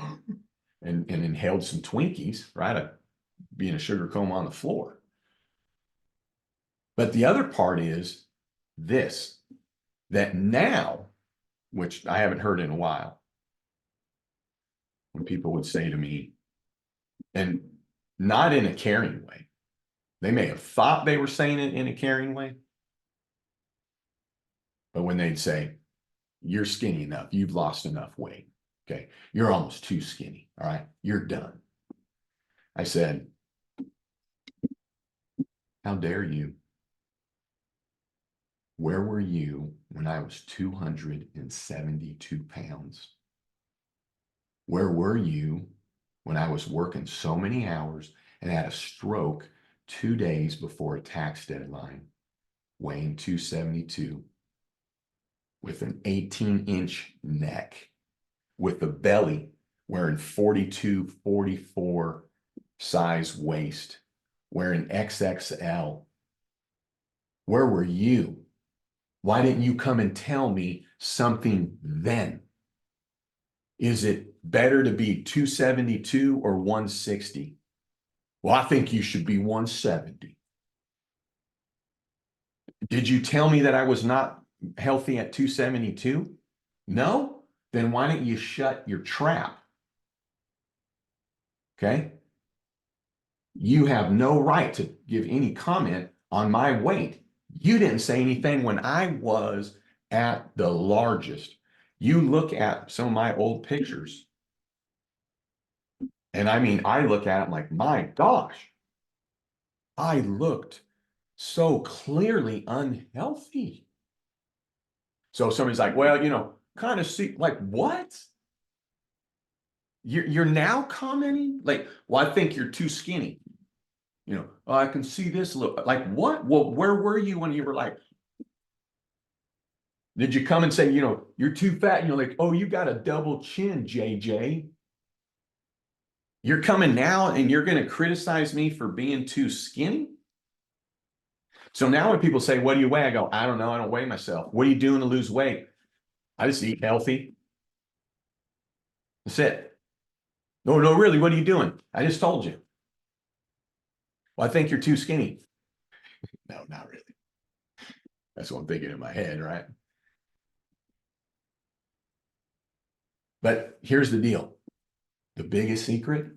and inhaled some Twinkies, right? I'd be in a sugar coma on the floor. But the other part is this, that now, which I haven't heard in a while, when people would say to me, and not in a caring way, they may have thought they were saying it in a caring way, but when they'd say, you're skinny enough, you've lost enough weight, okay, you're almost too skinny, all right, you're done. I said, how dare you? Where were you when I was 272 pounds? Where were you when I was working so many hours and had a stroke 2 days before a tax deadline, weighing 272, with an 18-inch neck, with a belly, wearing 42, 44 size waist, wearing XXL? Where were you? Why didn't you come and tell me something then? Is it better to be 272 or 160? Well, I think you should be 170. Did you tell me that I was not healthy at 272? No? Then why don't you shut your trap? Okay? You have no right to give any comment on my weight. You didn't say anything when I was at the largest. You look at some of my old pictures, and I mean, I look at it like, my gosh, I looked so clearly unhealthy. So somebody's like, well, kind of see, like, what? You're now commenting? Like, well, I think you're too skinny. Oh, I can see this look. Like, what? Well, where were you when you were like, did you come and say, you're too fat? Like, oh, you got a double chin, JJ. You're coming now and you're going to criticize me for being too skinny? So now when people say, what do you weigh? I go, I don't know. I don't weigh myself. What are you doing to lose weight? I just eat healthy. That's it. No, no, really, what are you doing? I just told you. Well, I think you're too skinny. No, not really. That's what I'm thinking in my head, right? But here's the deal. The biggest secret,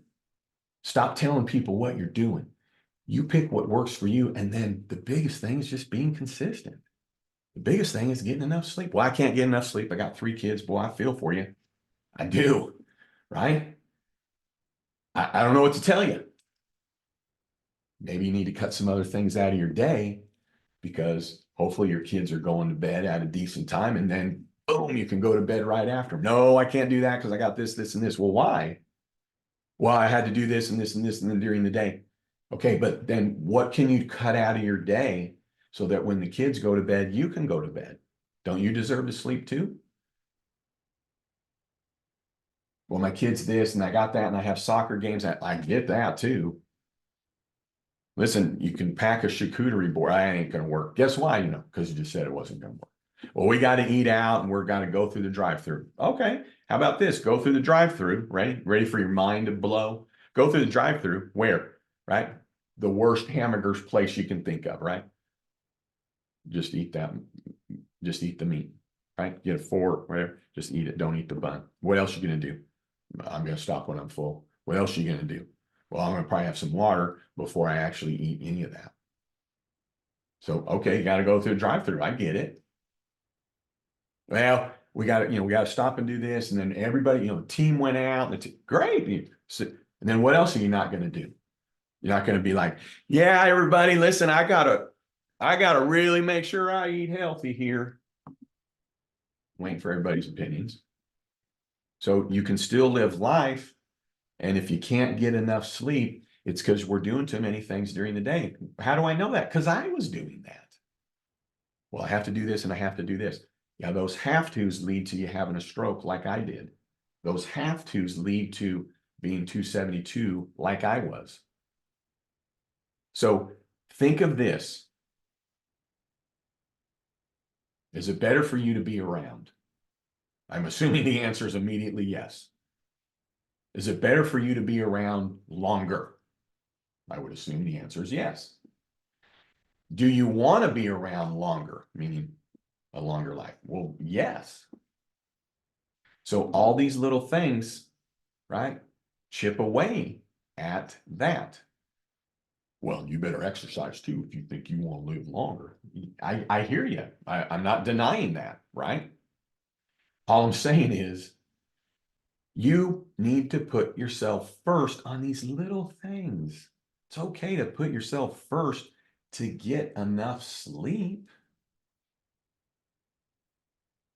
stop telling people what you're doing. You pick what works for you. And then the biggest thing is just being consistent. The biggest thing is getting enough sleep. Well, I can't get enough sleep. I got 3 kids. Boy, I feel for you. I do, right? I don't know what to tell you. Maybe you need to cut some other things out of your day because hopefully your kids are going to bed at a decent time and then boom, you can go to bed right after. No, I can't do that because I got this, this, and this. Well, why? Well, I had to do this and this and this and then during the day. Okay, but then what can you cut out of your day so that when the kids go to bed, you can go to bed? Don't you deserve to sleep too? Well, my kid's this and I got that and I have soccer games. I get that too. Listen, you can pack a charcuterie board. I ain't going to work. Guess why? Because you just said it wasn't going to work. Well, we got to eat out and we're going to go through the drive-through. Okay. How about this? Go through the drive-through. Ready for your mind to blow? Go through the drive-through. Where? Right? The worst hamburgers place you can think of, right? Just eat that. Just eat the meat, right? Get a fork, whatever. Just eat it. Don't eat the bun. What else are you going to do? I'm going to stop when I'm full. What else are you going to do? Well, I'm going to probably have some water before I actually eat any of that. So, okay, you got to go through a drive-through. I get it. Well, we got to stop and do this. And then everybody, the team went out. Great. And then what else are you not going to do? You're not going to be like, yeah, everybody, listen, I gotta really make sure I eat healthy here. Waiting for everybody's opinions. So you can still live life. And if you can't get enough sleep, it's because we're doing too many things during the day. How do I know that? Because I was doing that. Well, I have to do this and I have to do this. Yeah, those have tos lead to you having a stroke like I did. Those have tos lead to being 272 like I was. So think of this. Is it better for you to be around? I'm assuming the answer is immediately yes. Is it better for you to be around longer? I would assume the answer is yes. Do you want to be around longer, meaning a longer life? Well, yes. So all these little things, right, chip away at that. Well, you better exercise too if you think you want to live longer. I hear you. I'm not denying that, right? All I'm saying is you need to put yourself first on these little things. It's okay to put yourself first to get enough sleep.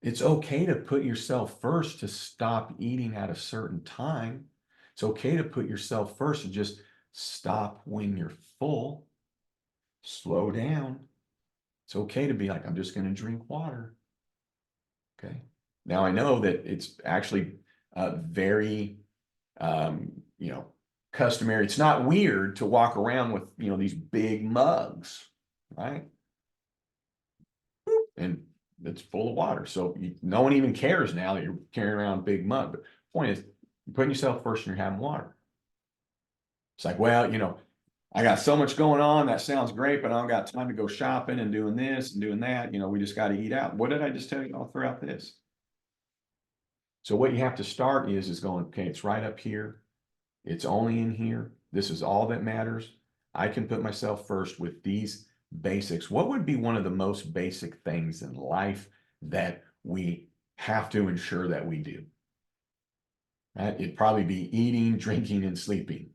It's okay to put yourself first to stop eating at a certain time. It's okay to put yourself first to just stop when you're full. Slow down. It's okay to be like, I'm just going to drink water. Okay. Now I know that it's actually very, customary. It's not weird to walk around with, these big mugs, right? And it's full of water. So no one even cares now that you're carrying around a big mug. But the point is, you're putting yourself first and you're having water. It's like, well, I got so much going on. That sounds great, but I don't got time to go shopping and doing this and doing that. We just got to eat out. What did I just tell you all throughout this? So what you have to start is going, okay, it's right up here. It's only in here. This is all that matters. I can put myself first with these basics. What would be one of the most basic things in life that we have to ensure that we do? Right? It'd probably be eating, drinking, and sleeping.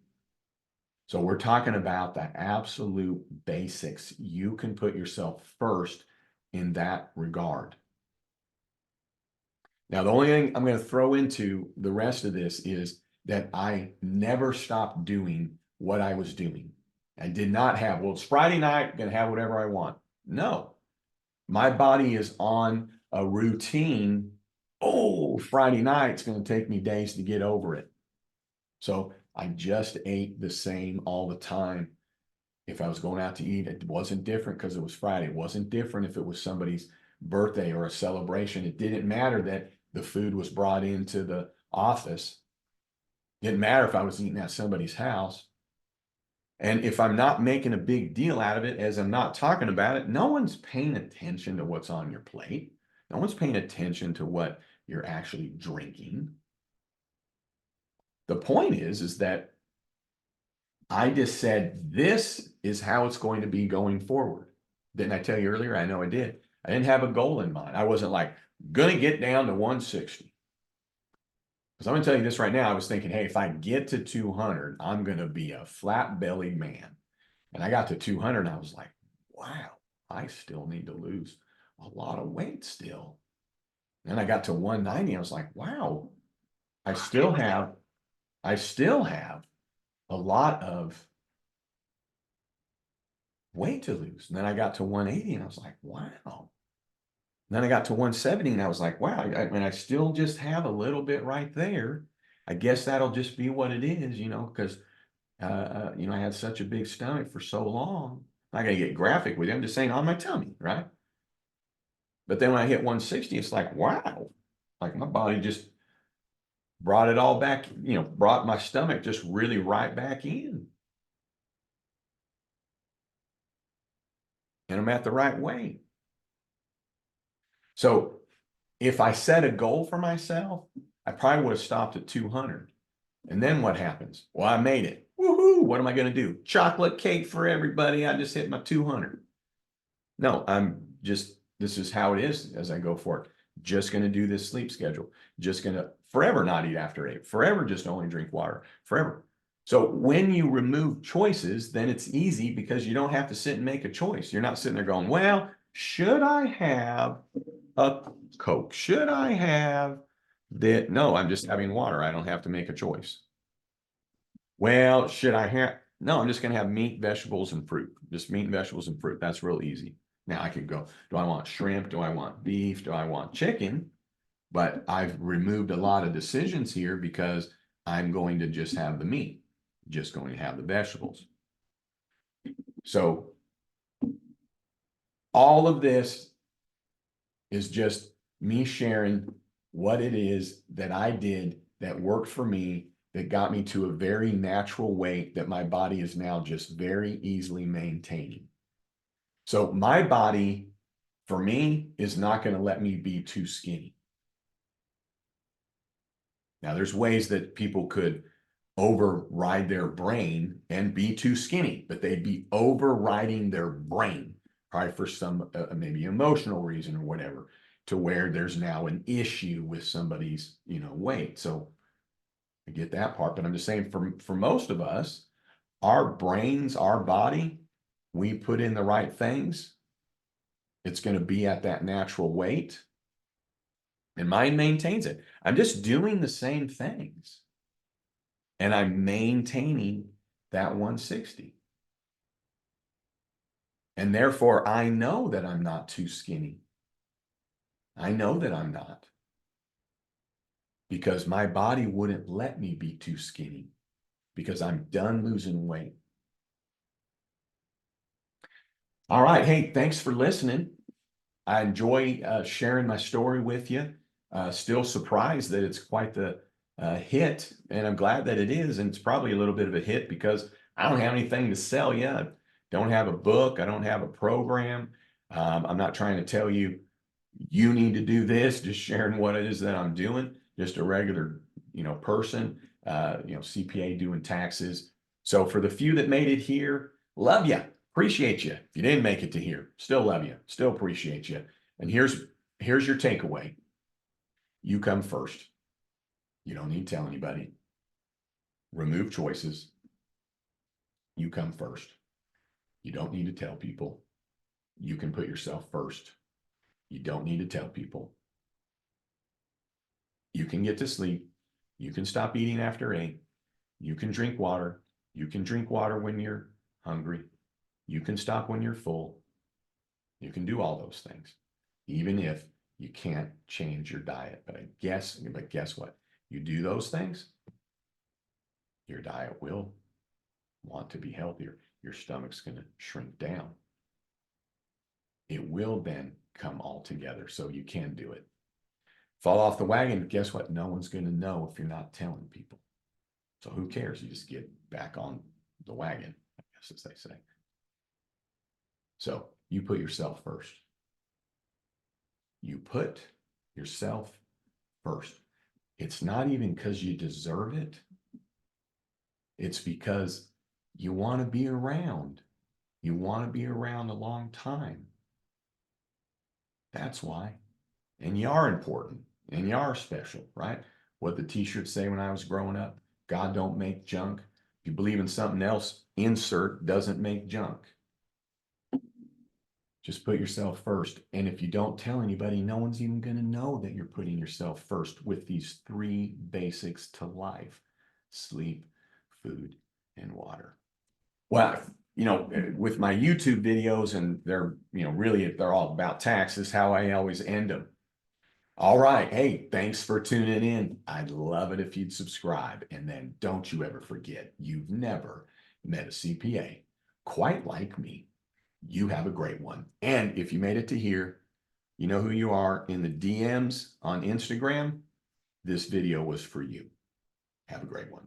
So we're talking about the absolute basics. You can put yourself first in that regard. Now, the only thing I'm going to throw into the rest of this is that I never stopped doing what I was doing. I did not have, well, it's Friday night, going to have whatever I want. No, my body is on a routine. Oh, Friday night, it's going to take me days to get over it. So I just ate the same all the time. If I was going out to eat, it wasn't different because it was Friday. It wasn't different if it was somebody's birthday or a celebration. It didn't matter that the food was brought into the office. It didn't matter if I was eating at somebody's house. And if I'm not making a big deal out of it, as I'm not talking about it, no one's paying attention to what's on your plate. No one's paying attention to what you're actually drinking. The point is that I just said, this is how it's going to be going forward. Didn't I tell you earlier? I know I did. I didn't have a goal in mind. I wasn't like, going to get down to 160. Because I'm going to tell you this right now. I was thinking, hey, if I get to 200, I'm going to be a flat-bellied man. And I got to 200 and I was like, wow, I still need to lose a lot of weight still. Then I got to 190. I was like, wow, I still have a lot of weight to lose. And then I got to 180 and I was like, wow. And then I got to 170 and I was like, wow, I still just have a little bit right there. I guess that'll just be what it is, because I had such a big stomach for so long. I'm not gonna get graphic with you. I'm just saying on my tummy, right? But then when I hit 160, it's like, wow, like my body just brought it all back, brought my stomach just really right back in. And I'm at the right weight. So if I set a goal for myself, I probably would have stopped at 200. And then what happens? Well, I made it. Woohoo! What am I going to do? Chocolate cake for everybody. I just hit my 200. No, this is how it is as I go forward. Just going to do this sleep schedule. Just going to forever not eat after 8. Forever just only drink water. Forever. So when you remove choices, then it's easy because you don't have to sit and make a choice. You're not sitting there going, well, should I have a Coke? Should I have that? No, I'm just having water. I don't have to make a choice. Well, should I have? No, I'm just going to have meat, vegetables, and fruit. Just meat, vegetables, and fruit. That's real easy. Now I could go, do I want shrimp? Do I want beef? Do I want chicken? But I've removed a lot of decisions here because I'm going to just have the meat, just going to have the vegetables. So all of this is just me sharing what it is that I did that worked for me, that got me to a very natural weight that my body is now just very easily maintaining. So my body, for me, is not going to let me be too skinny. Now, there's ways that people could override their brain and be too skinny, but they'd be overriding their brain, probably for some maybe emotional reason or whatever, to where there's now an issue with somebody's weight. So I get that part, but I'm just saying for most of us, our brains, our body, we put in the right things, it's going to be at that natural weight, and mine maintains it. I'm just doing the same things, and I'm maintaining that 160. And therefore, I know that I'm not too skinny. I know that I'm not, because my body wouldn't let me be too skinny, because I'm done losing weight. All right. Hey, thanks for listening. I enjoy sharing my story with you. Still surprised that it's quite the hit, and I'm glad that it is. And it's probably a little bit of a hit because I don't have anything to sell you. I don't have a book. I don't have a program. I'm not trying to tell you, you need to do this, just sharing what it is that I'm doing, just a regular, person, CPA doing taxes. So for the few that made it here, love you. Appreciate you. If you didn't make it to here, still love you, still appreciate you. And here's your takeaway. You come first. You don't need to tell anybody. Remove choices. You come first. You don't need to tell people. You can put yourself first. You don't need to tell people. You can get to sleep. You can stop eating after 8. You can drink water. You can drink water when you're hungry. You can stop when you're full. You can do all those things, even if you can't change your diet. But guess what? You do those things, your diet will want to be healthier. Your stomach's going to shrink down. It will then come all together, so you can do it. Fall off the wagon, guess what? No one's going to know if you're not telling people. So who cares? You just get back on the wagon, I guess, as they say. So you put yourself first. You put yourself first. It's not even because you deserve it. It's because you want to be around. You want to be around a long time. That's why. And you are important and you are special, right? What the t-shirts say when I was growing up, God don't make junk. If you believe in something else, insert doesn't make junk. Just put yourself first. And if you don't tell anybody, no one's even going to know that you're putting yourself first with these 3 basics to life: sleep, food, and water. Well, with my YouTube videos, and they're, really, they're all about taxes, how I always end them. All right. Hey, thanks for tuning in. I'd love it if you'd subscribe. And then don't you ever forget, you've never met a CPA quite like me. You have a great one. And if you made it to here, you know who you are. In the DMs on Instagram, this video was for you. Have a great one.